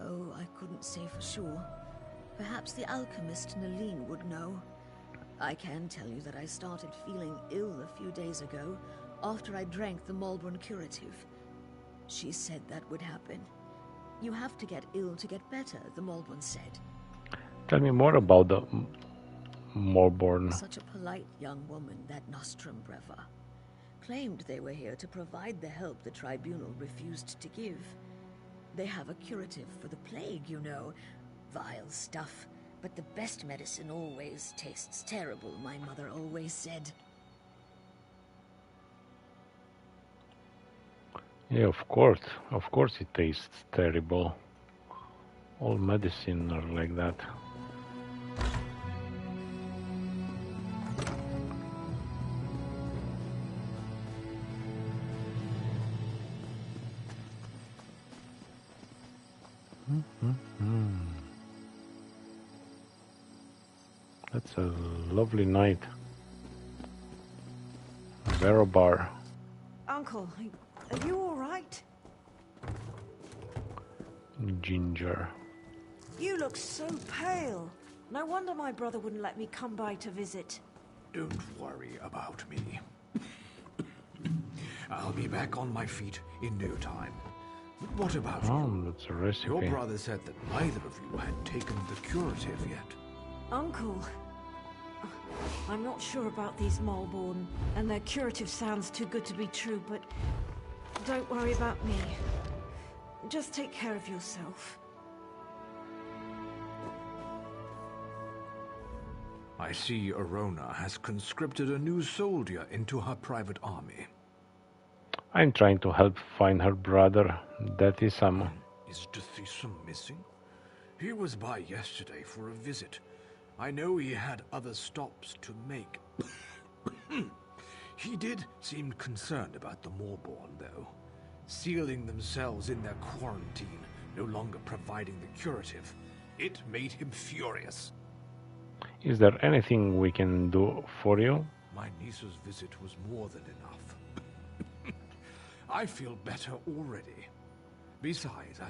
Speaker 7: Oh, I couldn't say for sure. Perhaps the alchemist Nalin would know. I can tell you that I started feeling ill a few days ago, after I drank the Malborn curative. She said that would happen. You have to get ill to get better, the Malborn said.
Speaker 1: Tell me more about the Malborn.
Speaker 7: Such a polite young woman, that Nostrum Breva. Claimed they were here to provide the help the tribunal refused to give. They have a curative for the plague, you know. Vile stuff. But the best medicine always tastes terrible, my mother always said.
Speaker 1: Yeah, of course it tastes terrible. All medicine are like that. That's a lovely night. Vero bar.
Speaker 6: Uncle, are you all right?
Speaker 1: Ginger.
Speaker 6: You look so pale. No wonder my brother wouldn't let me come by to visit.
Speaker 3: Don't worry about me. I'll be back on my feet in no time. But what about you?
Speaker 1: Oh, that's a recipe.
Speaker 3: Your brother said that neither of you had taken the curative yet.
Speaker 6: Uncle, I'm not sure about these Malborn, and their curative sounds too good to be true, but don't worry about me. Just take care of yourself.
Speaker 3: I see Arona has conscripted a new soldier into her private army.
Speaker 1: I'm trying to help find her brother. That is some.
Speaker 3: Is Dithisum missing? He was by yesterday for a visit. I know he had other stops to make. He did seem concerned about the Malborn, though. Sealing themselves in their quarantine, no longer providing the curative. It made him furious.
Speaker 1: Is there anything we can do for you?
Speaker 3: My niece's visit was more than enough. I feel better already. Besides,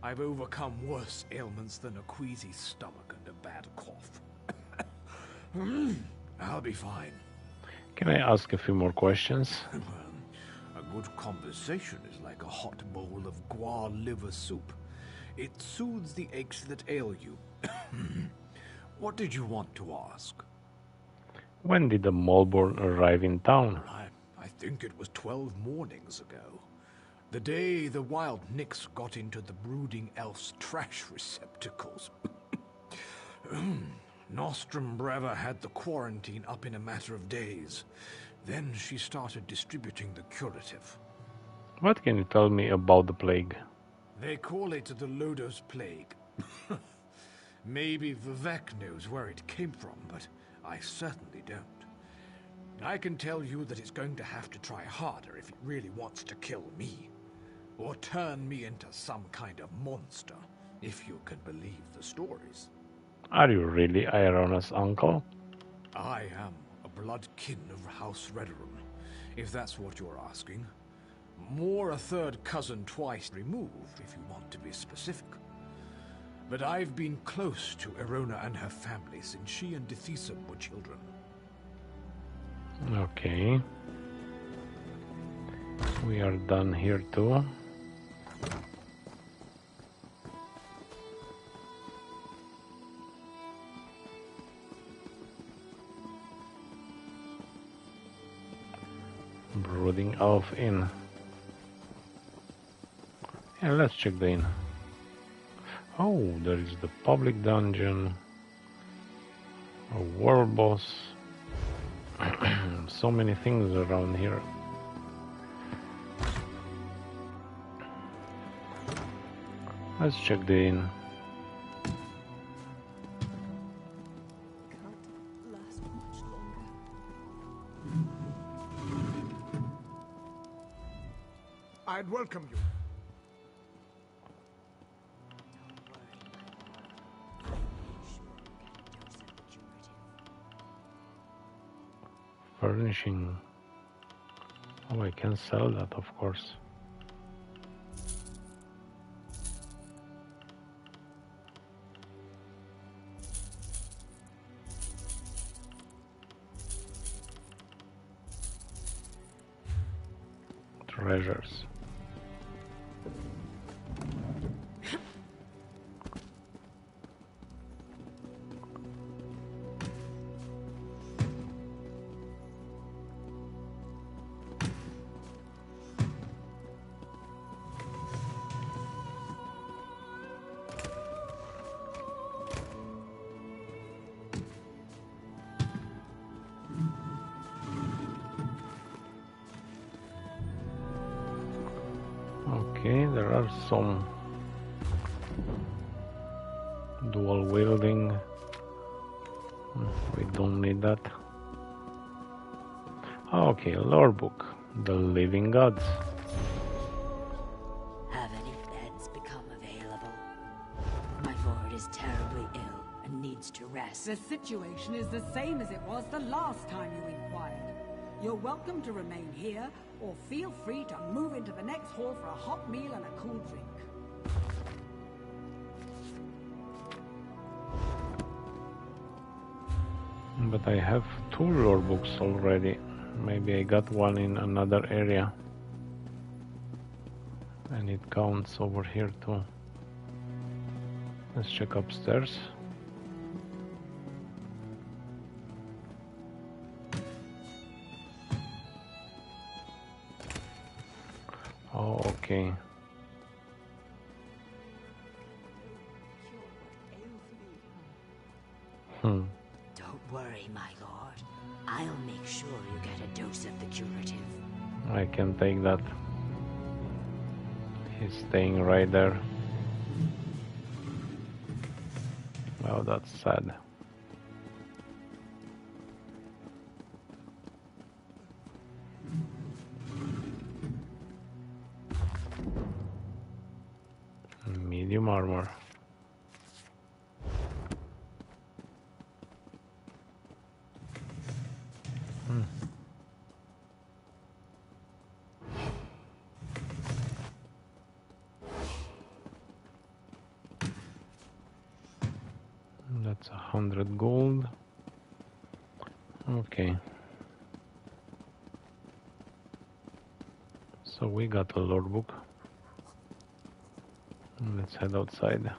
Speaker 3: I've overcome worse ailments than a queasy stomach and a bad cough. I'll be fine.
Speaker 1: Can I ask a few more questions?
Speaker 3: A good conversation is like a hot bowl of guar liver soup. It soothes the aches that ail you. What did you want to ask?
Speaker 1: When did the Malborn arrive in town?
Speaker 3: I think it was 12 mornings ago. The day the wild Nix got into the brooding elf's trash receptacles. Nostrum Breva had the quarantine up in a matter of days. Then she started distributing the curative.
Speaker 1: What can you tell me about the plague?
Speaker 3: They call it the Lodos Plague. Maybe Vivek knows where it came from, but I certainly don't. I can tell you that it's going to have to try harder if it really wants to kill me. Or turn me into some kind of monster, if you can believe the stories.
Speaker 1: Are you really Iona's uncle?
Speaker 3: I am a blood kin of House Redorum, if that's what you're asking. More a third cousin twice removed, if you want to be specific. but I've been close to Erona and her family since she and Dethisum were children.
Speaker 1: Okay. We are done here too. Brooding Elf Inn. Yeah, let's check the inn. Oh, there is the public dungeon, a world boss, so many things around here. Let's check the inn.
Speaker 6: Can't last much longer.
Speaker 3: I'd welcome you.
Speaker 1: Furnishing. Oh, I can sell that, of course. Treasures. Okay, there are some dual wielding. We don't need that. Okay, lore book. The Living Gods.
Speaker 8: Have any beds become available? My lord is terribly ill and needs to rest.
Speaker 9: The situation is the same as it was the last time you inquired. You're welcome to remain here, or feel free to move into the next hall for a hot meal and a cool drink.
Speaker 1: But I have 2 lore books already. Maybe I got one in another area. And it counts over here too. Let's check upstairs. Oh, okay.
Speaker 8: Don't worry, my lord. I'll make sure you get a dose of the curative.
Speaker 1: I can take that. He's staying right there. Well, that's sad. Medium armor. That's 100 gold. Okay. So we got a lore book. Let's head outside.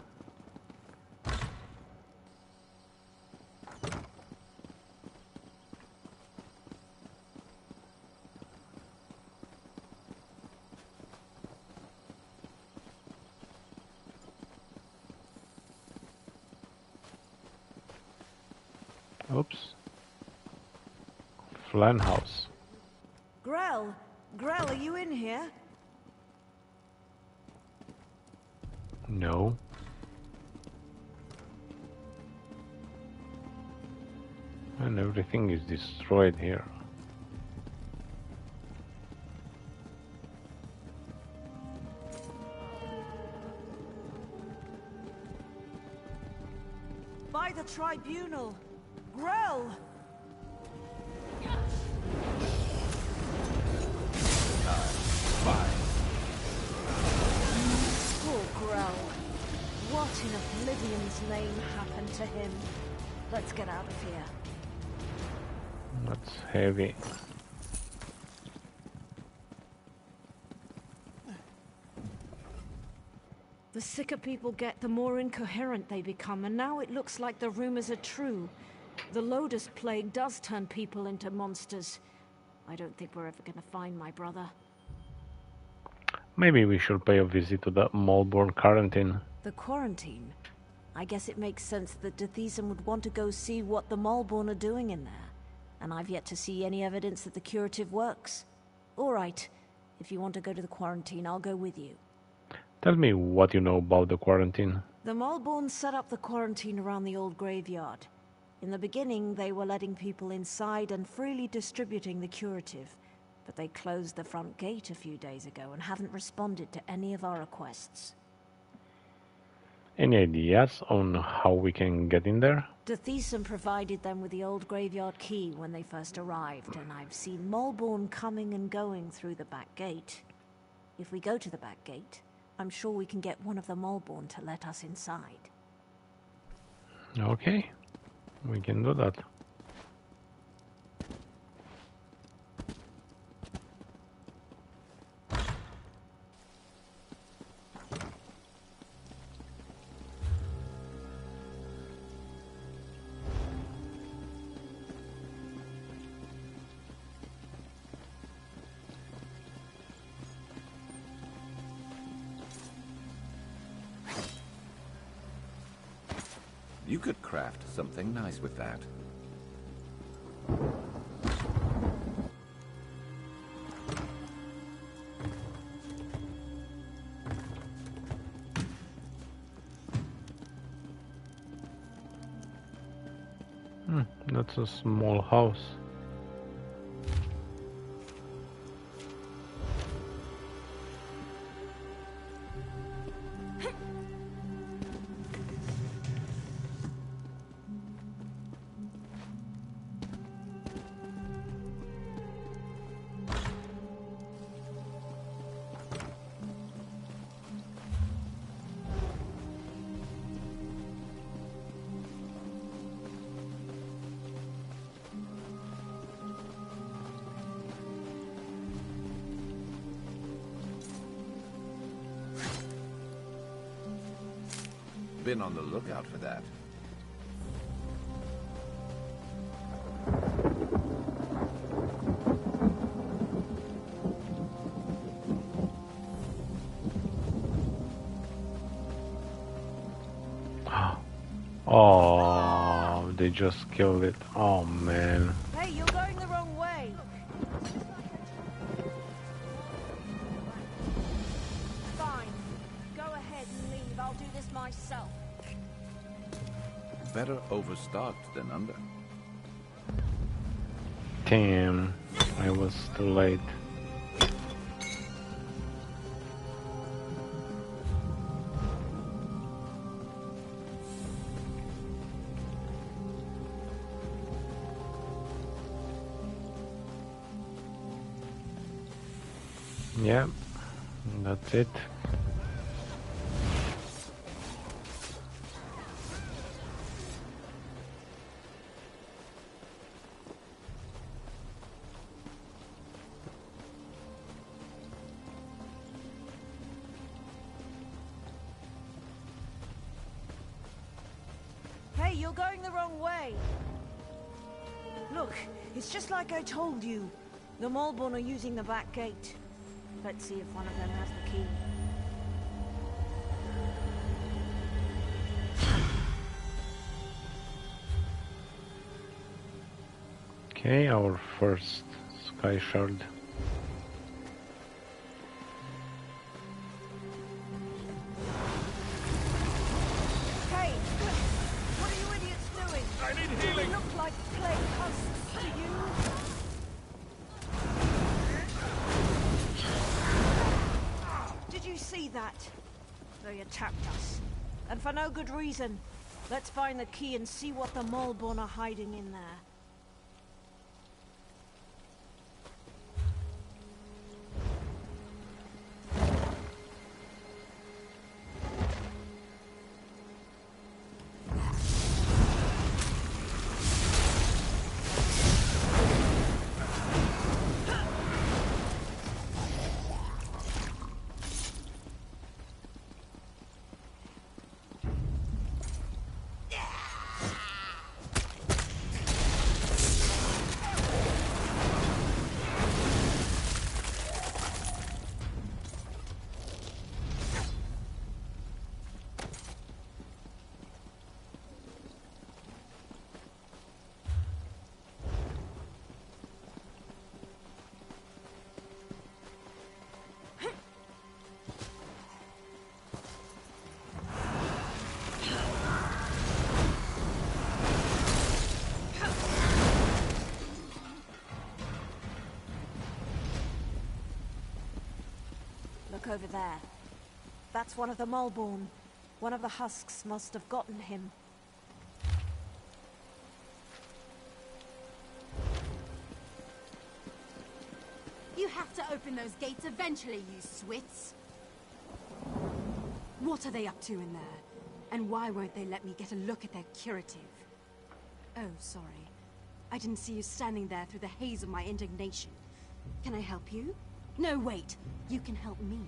Speaker 1: Oops. Flan house.
Speaker 6: Grell! Grell, are you in here?
Speaker 1: No. And everything is destroyed here.
Speaker 6: By the tribunal! Grell! Poor Grell. What What in Oblivion's name happened to him? Let's get out of here.
Speaker 1: That's heavy.
Speaker 6: The sicker people get, the more incoherent they become, and now it looks like the rumors are true. The Lotus Plague does turn people into monsters. I don't think we're ever gonna find my brother.
Speaker 1: Maybe we should pay a visit to the Malborn quarantine.
Speaker 6: The quarantine? I guess it makes sense that Dethesan would want to go see what the Malborn are doing in there. And I've yet to see any evidence that the curative works. All right, if you want to go to the quarantine, I'll go with you.
Speaker 1: Tell me what you know about the quarantine.
Speaker 6: The Malborn set up the quarantine around the old graveyard. In the beginning, they were letting people inside and freely distributing the curative. But they closed the front gate a few days ago and haven't responded to any of our requests.
Speaker 1: Any ideas on how we can get in there?
Speaker 6: Dethesan provided them with the old graveyard key when they first arrived, and I've seen Malborn coming and going through the back gate. If we go to the back gate, I'm sure we can get one of the Malborn to let us inside.
Speaker 1: Okay, we can do that.
Speaker 2: You could craft something nice with that.
Speaker 1: That's a small house.
Speaker 2: Been on the lookout for that.
Speaker 1: Oh, they just killed it. Oh man.
Speaker 6: Hey, you're going the wrong way! Fine. Go ahead and leave. I'll do this myself.
Speaker 2: Better overstocked than under.
Speaker 1: Damn, I was too late. Yeah, that's it.
Speaker 6: Hey, you're going the wrong way! Look, it's just like I told you. The Malborn are using the back gate. Let's see if one of them has the key.
Speaker 1: Okay, our first sky shard.
Speaker 6: Hey! What are you idiots doing?
Speaker 4: I need healing!
Speaker 6: They look like plague husks to you. Did you see that? They attacked us. And for no good reason. Let's find the key and see what the Malborn are hiding in there. over there. That's one of the Mulborn. One of the husks must have gotten him.
Speaker 10: You have to open those gates eventually, you swits. What are they up to in there? And why won't they let me get a look at their curative? Oh, sorry. I didn't see you standing there through the haze of my indignation. Can I help you? No, wait. You can help me.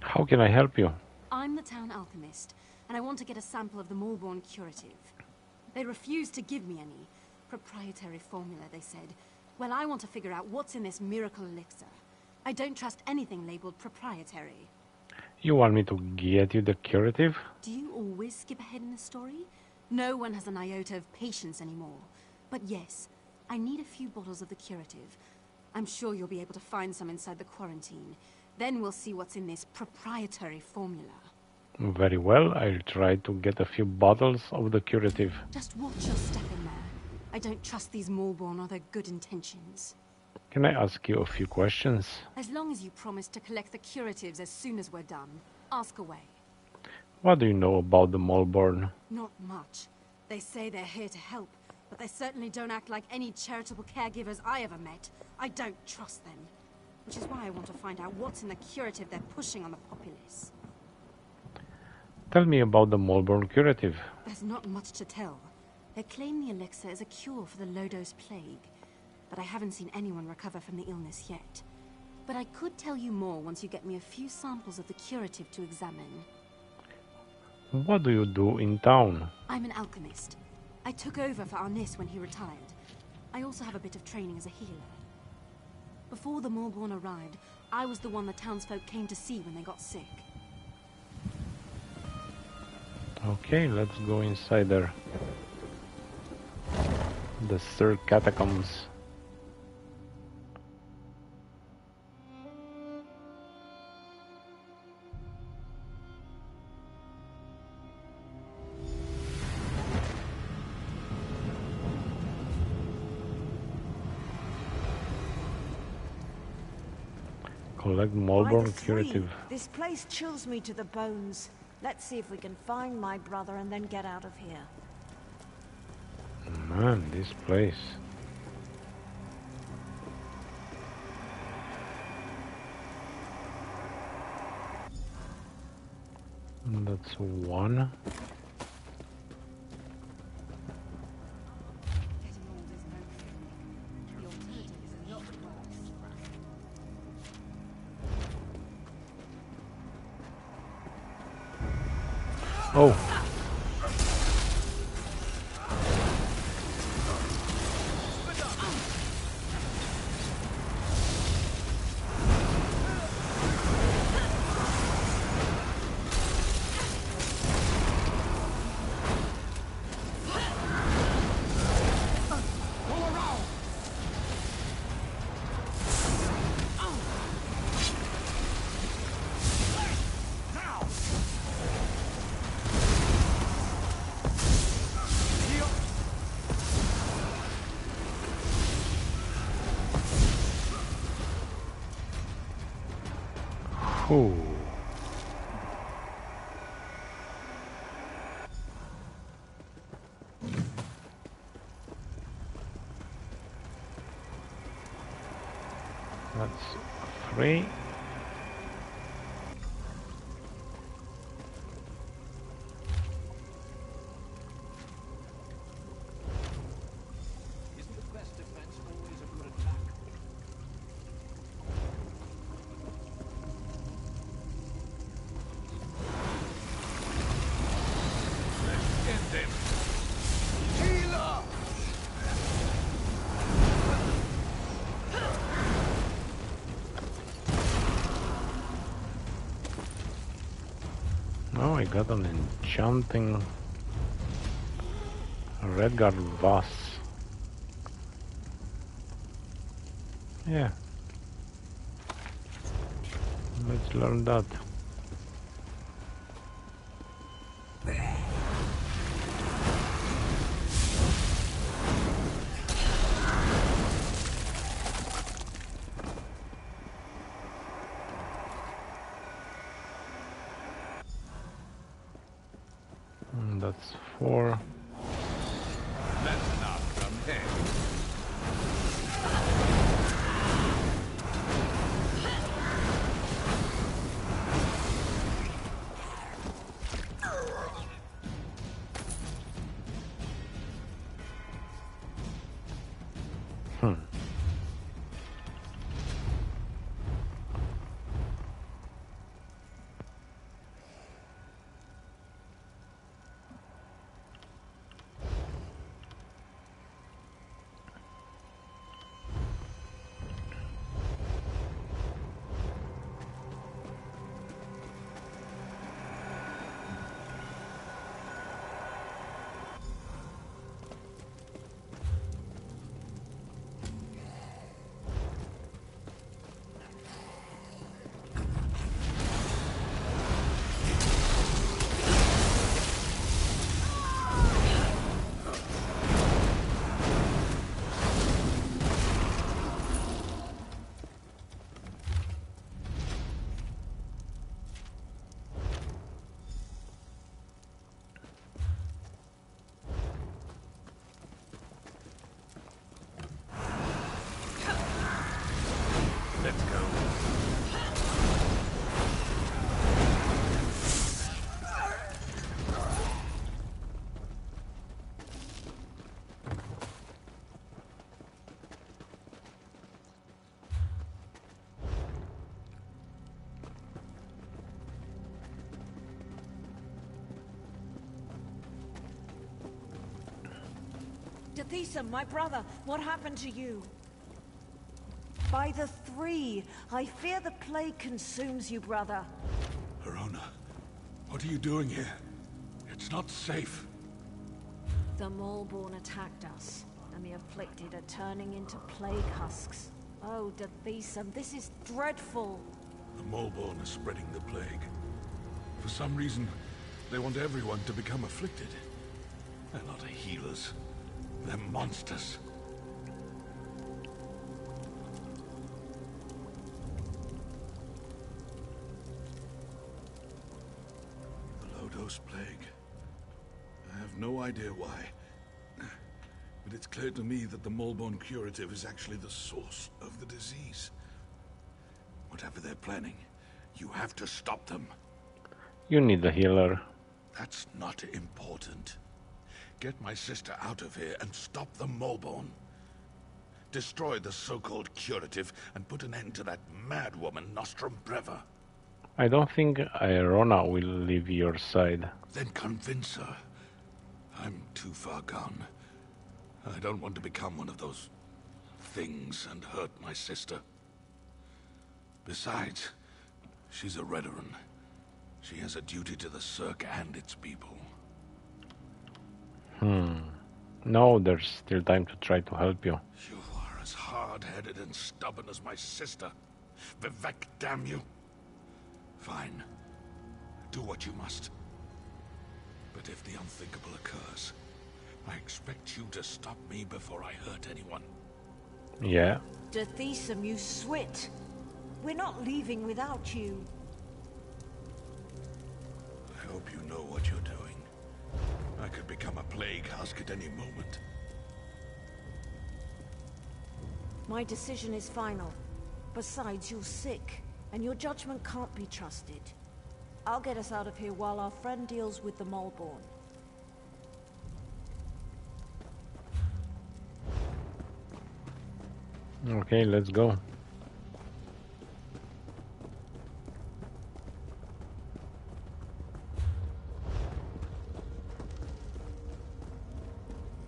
Speaker 1: How can I help you?
Speaker 10: I'm the town alchemist, and I want to get a sample of the Mulborn curative. They refused to give me any. Proprietary formula, they said. Well, I want to figure out what's in this miracle elixir. I don't trust anything labeled proprietary.
Speaker 1: You want me to get you the curative?
Speaker 10: Do you always skip ahead in the story? No one has an iota of patience anymore. But yes, I need a few bottles of the curative. I'm sure you'll be able to find some inside the quarantine. Then we'll see what's in this proprietary formula.
Speaker 1: Very well, I'll try to get a few bottles of the curative.
Speaker 10: Just watch your step in there. I don't trust these Mulborn or their good intentions.
Speaker 1: Can I ask you a few questions?
Speaker 10: As long as you promise to collect the curatives as soon as we're done, ask away.
Speaker 1: What do you know about the Mulborn?
Speaker 10: Not much. They say they're here to help, but they certainly don't act like any charitable caregivers I ever met. I don't trust them. Which is why I want to find out what's in the curative they're pushing on the populace.
Speaker 1: Tell me about the Mulborn curative.
Speaker 10: There's not much to tell. They claim the elixir is a cure for the Lodos plague, but I haven't seen anyone recover from the illness yet. But I could tell you more once you get me a few samples of the curative to examine.
Speaker 1: What do you do in town?
Speaker 10: I'm an alchemist. I took over for Arnis when he retired. I also have a bit of training as a healer. Before the Mulborn arrived, I was the one the townsfolk came to see when they got sick.
Speaker 1: Okay, let's go inside there. The third catacombs. Collect Mulborn curative.
Speaker 6: This place chills me to the bones. Let's see if we can find my brother and then get out of here.
Speaker 1: Man, this place. That's one. Oh. Ooh. That's 3.
Speaker 3: Isn't the best defense always a good attack?
Speaker 1: Oh, I got an enchanting Redguard Vase. Yeah. Let's learn that. That's 4.
Speaker 4: Let's not come here. Let's go.
Speaker 6: Dethisum, my brother, what happened to you? By the 3, I fear the plague consumes you, brother.
Speaker 4: Verona, what are you doing here? It's not safe.
Speaker 6: The Maulborn attacked us, and the afflicted are turning into plague husks. Oh, Dethisum, this is dreadful.
Speaker 4: The Maulborn are spreading the plague. For some reason, they want everyone to become afflicted. They're not healers. They're monsters. The Lodos plague. I have no idea why. But it's clear to me that the Maulborn curative is actually the source of the disease. Whatever they're planning, you have to stop them.
Speaker 1: You need a healer.
Speaker 4: That's not important. Get my sister out of here and stop the Maulborn. Destroy the so-called curative and put an end to that mad woman, Nostrum Breva.
Speaker 1: I don't think Irona will leave your side.
Speaker 4: Then convince her. I'm too far gone. I don't want to become one of those things and hurt my sister. Besides, she's a Redoran. She has a duty to the Cirque and its people.
Speaker 1: No, there's still time to try to help you.
Speaker 4: You are as hard-headed and stubborn as my sister. Vivek, damn you. Fine. Do what you must. But if the unthinkable occurs, I expect you to stop me before I hurt anyone.
Speaker 1: Yeah.
Speaker 6: Dethisum, you swit. We're not leaving without you.
Speaker 4: I hope you know what you're doing. I could become a plague husk at any moment.
Speaker 6: My decision is final. Besides, you're sick, and your judgment can't be trusted. I'll get us out of here while our friend deals with the Maulborn.
Speaker 1: Okay, let's go.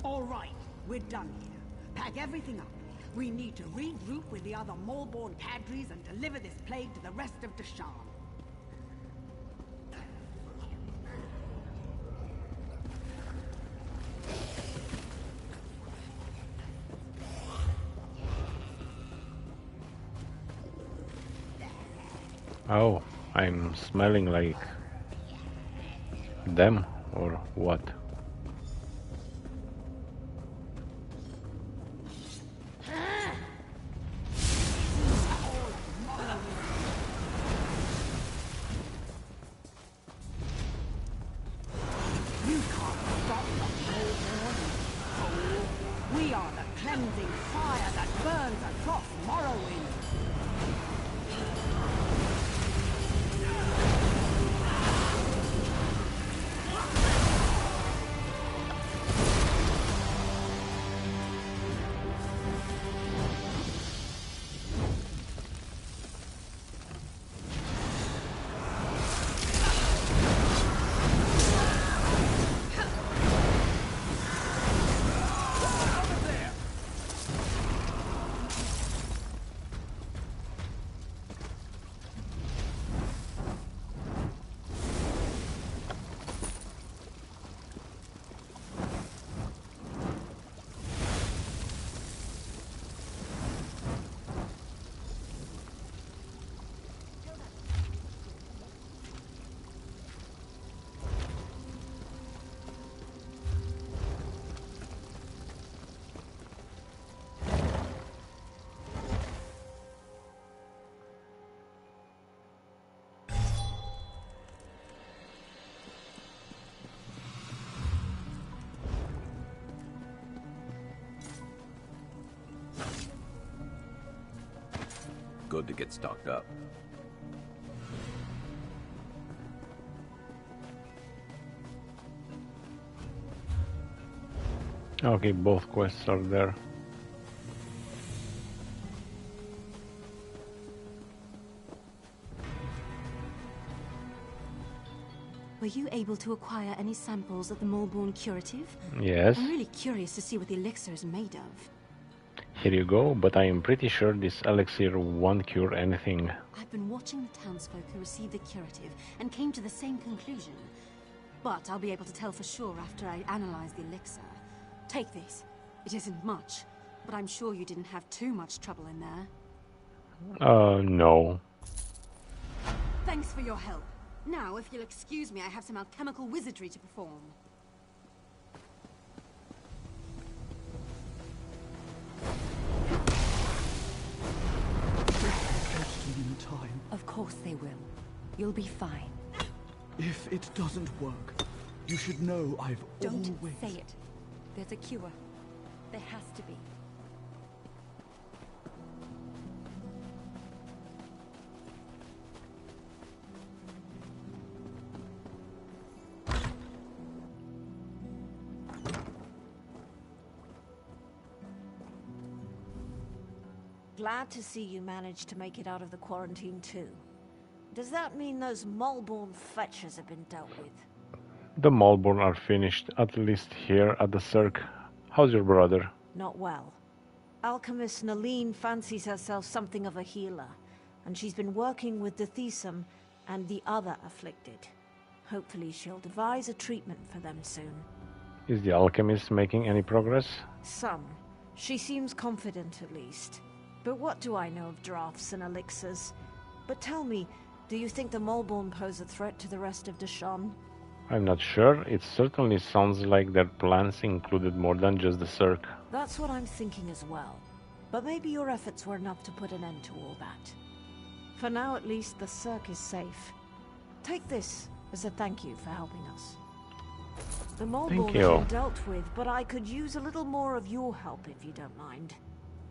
Speaker 9: All right, we're done here. Pack everything up. We need to regroup with the other Maulborn cadres and deliver this plague to the rest of Deshan.
Speaker 1: Oh, I'm smelling like them or what?
Speaker 9: You We are the cleansing fire that burns across Morrowind.
Speaker 2: Good to get stocked up.
Speaker 1: Okay, both quests are there.
Speaker 10: Were you able to acquire any samples of the Malborn curative?
Speaker 1: Yes.
Speaker 10: I'm really curious to see what the elixir is made of.
Speaker 1: Here you go, but I am pretty sure this elixir won't cure anything.
Speaker 10: I've been watching the townsfolk who received the curative and came to the same conclusion. But I'll be able to tell for sure after I analyze the elixir. Take this. It isn't much, but I'm sure you didn't have too much trouble in there.
Speaker 1: No.
Speaker 10: Thanks for your help. Now, if you'll excuse me, I have some alchemical wizardry to perform.
Speaker 11: In time.
Speaker 8: Of course they will. You'll be fine.
Speaker 11: If it doesn't work, you should know I've
Speaker 8: Don't
Speaker 11: always...
Speaker 8: say it. There's a cure. There has to be.
Speaker 6: Glad to see you managed to make it out of the quarantine too. Does that mean those Malborn fetchers have been dealt with?
Speaker 1: The Malborn are finished, at least here at the Cirque. How's your brother?
Speaker 6: Not well. Alchemist Naline fancies herself something of a healer, and she's been working with Dethisum and the other afflicted. Hopefully she'll devise a treatment for them soon.
Speaker 1: Is the alchemist making any progress?
Speaker 6: Some. She seems confident at least. But what do I know of drafts and elixirs? But tell me, do you think the Malborn pose a threat to the rest of Deshawn?
Speaker 1: I'm not sure. It certainly sounds like their plans included more than just the Cirque.
Speaker 6: That's what I'm thinking as well. But maybe your efforts were enough to put an end to all that. For now, at least, the Cirque is safe. Take this as a thank you for helping us. The Malborn have been dealt with, but I could use a little more of your help if you don't mind.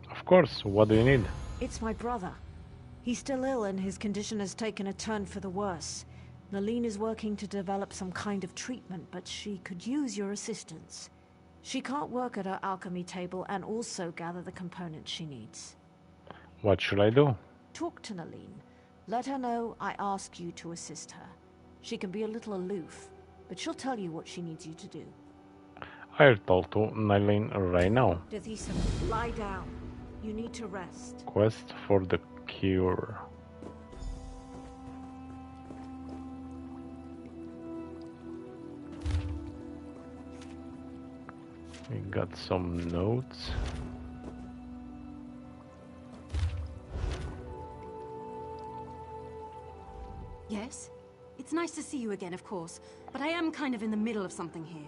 Speaker 1: Of course. What do you need?
Speaker 6: It's my brother. He's still ill and his condition has taken a turn for the worse. Naline is working to develop some kind of treatment, but she could use your assistance. She can't work at her alchemy table and also gather the components she needs.
Speaker 1: What should I do?
Speaker 6: Talk to Naline. Let her know I ask you to assist her. She can be a little aloof, but she'll tell you what she needs you to do.
Speaker 1: I'll talk to Naline right now.
Speaker 6: Dethisum, lie down. You need to rest.
Speaker 1: Quest for the cure. We got some notes.
Speaker 10: Yes? It's nice to see you again, of course, but I am kind of in the middle of something here.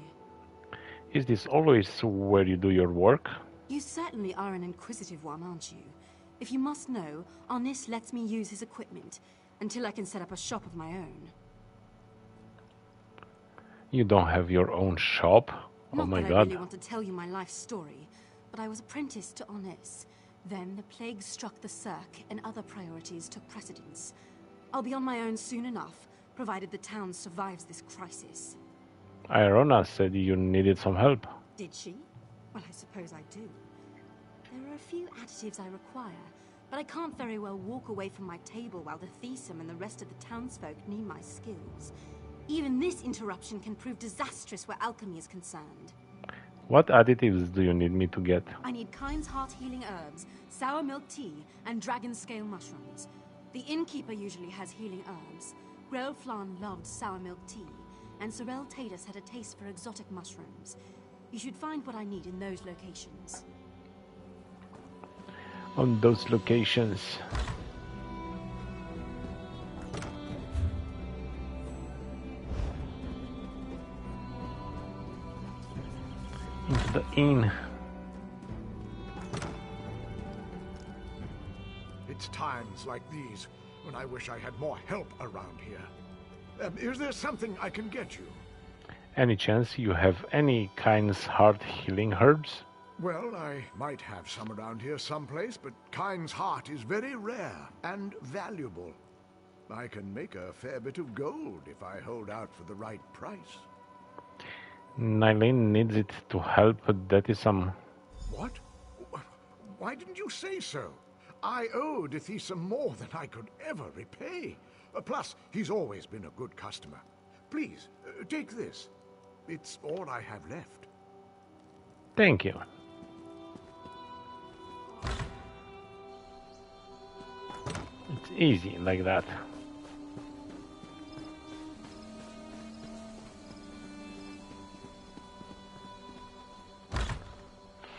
Speaker 1: Is this always where you do your work?
Speaker 10: You certainly are an inquisitive one, aren't you? If you must know, Arnis lets me use his equipment until I can set up a shop of my own.
Speaker 1: You don't have your own shop? Oh
Speaker 10: Not
Speaker 1: my
Speaker 10: that
Speaker 1: god.
Speaker 10: I really want to tell you my life story, but I was apprenticed to Honest. Then the plague struck the Cirque, and other priorities took precedence. I'll be on my own soon enough, provided the town survives this crisis.
Speaker 1: Irona said you needed some help.
Speaker 10: Did she? Well, I suppose I do. There are a few additives I require, but I can't very well walk away from my table while the Thesum and the rest of the townsfolk need my skills. Even this interruption can prove disastrous where alchemy is concerned.
Speaker 1: What additives do you need me to get?
Speaker 10: I need Kind's Heart healing herbs, sour milk tea, and dragon scale mushrooms. The innkeeper usually has healing herbs. Grell Flan loved sour milk tea, and Sorel Tatus had a taste for exotic mushrooms. You should find what I need in those locations.
Speaker 1: On those locations. Into the inn.
Speaker 3: It's times like these when I wish I had more help around here. Is there something I can get you?
Speaker 1: Any chance you have any Kind's Heart healing herbs?
Speaker 3: Well, I might have some around here someplace, but Kind's Heart is very rare and valuable. I can make a fair bit of gold if I hold out for the right price.
Speaker 1: Nylene needs it to help, but that is some...
Speaker 3: What? Why didn't you say so? I owe Dethesa more than I could ever repay. Plus, he's always been a good customer. Please, take this. It's all I have left.
Speaker 1: Thank you. It's easy like that.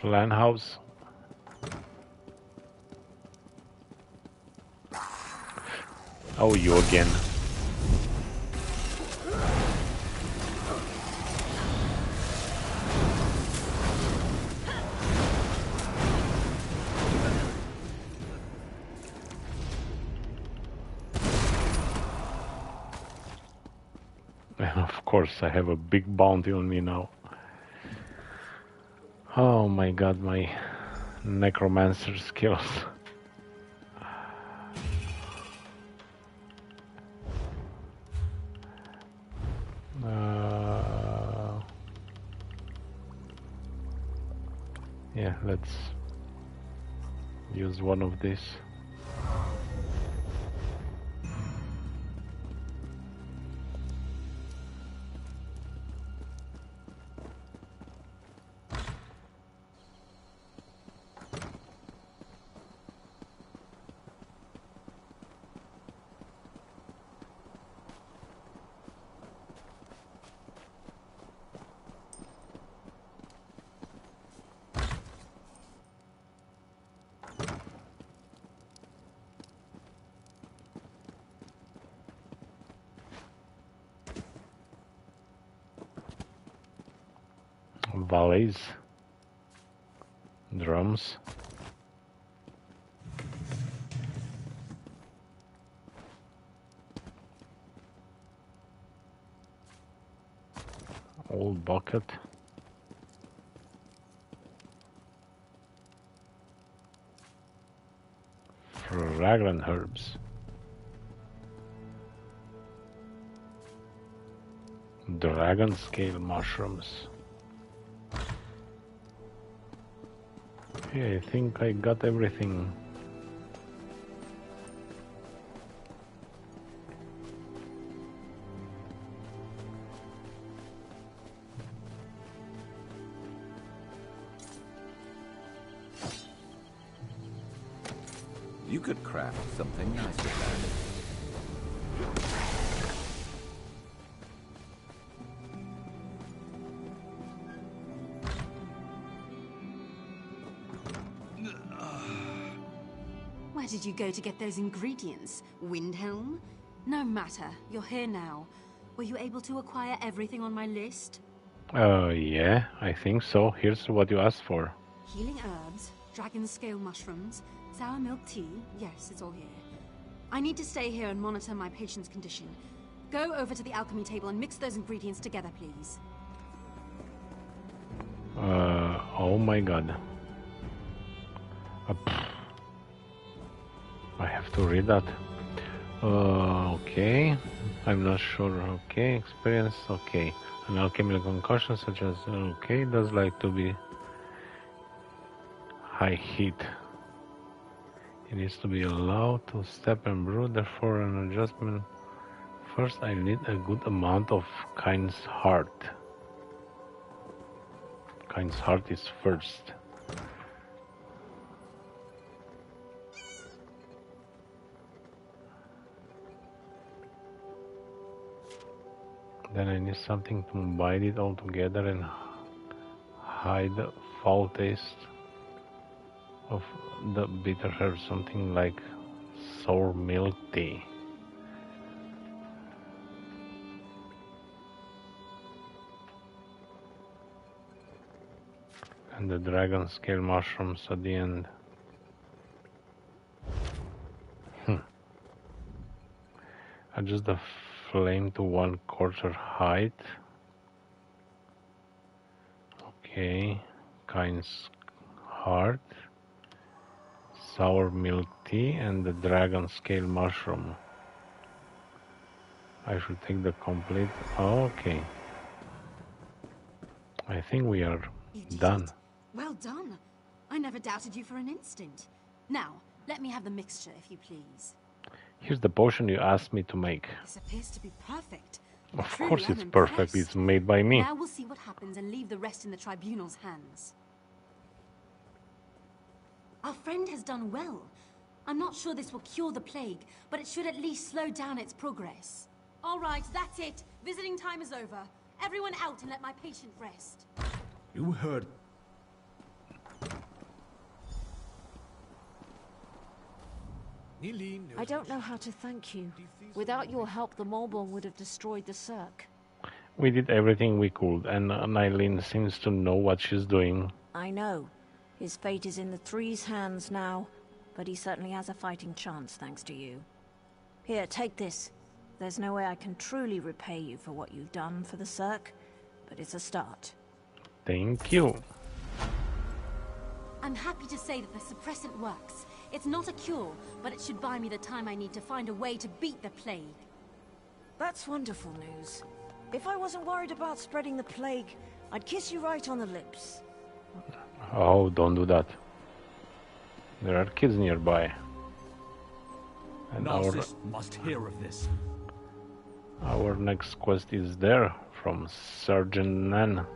Speaker 1: Flan house. Oh, you again. Of course, I have a big bounty on me now. Oh my god, my Necromancer skills. Yeah, let's use one of these. Valleys, drums, old bucket, fragrant herbs, dragon scale mushrooms. Okay, I think I got everything.
Speaker 2: You could craft something nice with that.
Speaker 10: Where did you go to get those ingredients? Windhelm? No matter, you're here now. Were you able to acquire everything on my list?
Speaker 1: Yeah, I think so. Here's what you asked for.
Speaker 10: Healing herbs, dragon scale mushrooms, sour milk tea. Yes, it's all here. I need to stay here and monitor my patient's condition. Go over to the alchemy table and mix those ingredients together, please.
Speaker 1: Oh my god. I have to read that. Okay. I'm not sure. Okay. Experience. Okay. An alchemical concoction such as... Okay. Does like to be high heat. It needs to be allowed to step and brew. Therefore, an adjustment. First, I need a good amount of Kind's Heart. Kind's Heart is first. Then I need something to bind it all together and hide the foul taste of the bitter herb, something like sour milk tea. And the dragon scale mushrooms at the end. Adjust the flame to 1/4 height. Okay. Kind's Heart, sour milk tea, and the dragon scale mushroom. I should take the complete... Okay. I think we are done.
Speaker 10: Well done. I never doubted you for an instant. Now, let me have the mixture, if you please.
Speaker 1: Here's the potion you asked me to make.
Speaker 10: This appears to be perfect.
Speaker 1: Of
Speaker 10: Truly,
Speaker 1: course
Speaker 10: I'm
Speaker 1: it's perfect.
Speaker 10: impressed.
Speaker 1: It's made by me.
Speaker 10: Now we'll see what happens and leave the rest in the tribunal's hands. Our friend has done well. I'm not sure this will cure the plague, but it should at least slow down its progress. All right, that's it. Visiting time is over. Everyone out and let my patient rest.
Speaker 3: You heard...
Speaker 6: I don't know how to thank you. Without your help, the Mulborn would have destroyed the Cirque.
Speaker 1: We did everything we could, and Eileen seems to know what she's doing.
Speaker 6: I know. His fate is in the Three's hands now, but he certainly has a fighting chance thanks to you. Here, take this. There's no way I can truly repay you for what you've done for the Cirque, but it's a start.
Speaker 1: Thank you.
Speaker 10: I'm happy to say that the suppressant works. It's not a cure, but it should buy me the time I need to find a way to beat the plague.
Speaker 6: That's wonderful news. If I wasn't worried about spreading the plague, I'd kiss you right on the lips.
Speaker 1: Oh, don't do that. There are kids nearby. And
Speaker 11: Narcissus must hear of this.
Speaker 1: our next quest is there from Sergeant Nan.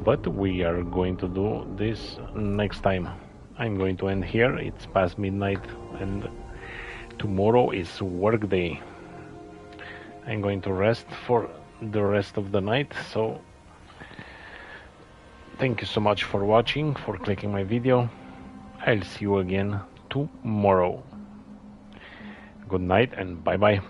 Speaker 1: But we are going to do this next time. I'm going to end here. It's past midnight and tomorrow is work day. I'm going to rest for the rest of the night, so thank you so much for watching, for clicking my video. I'll see you again tomorrow. Good night and bye bye.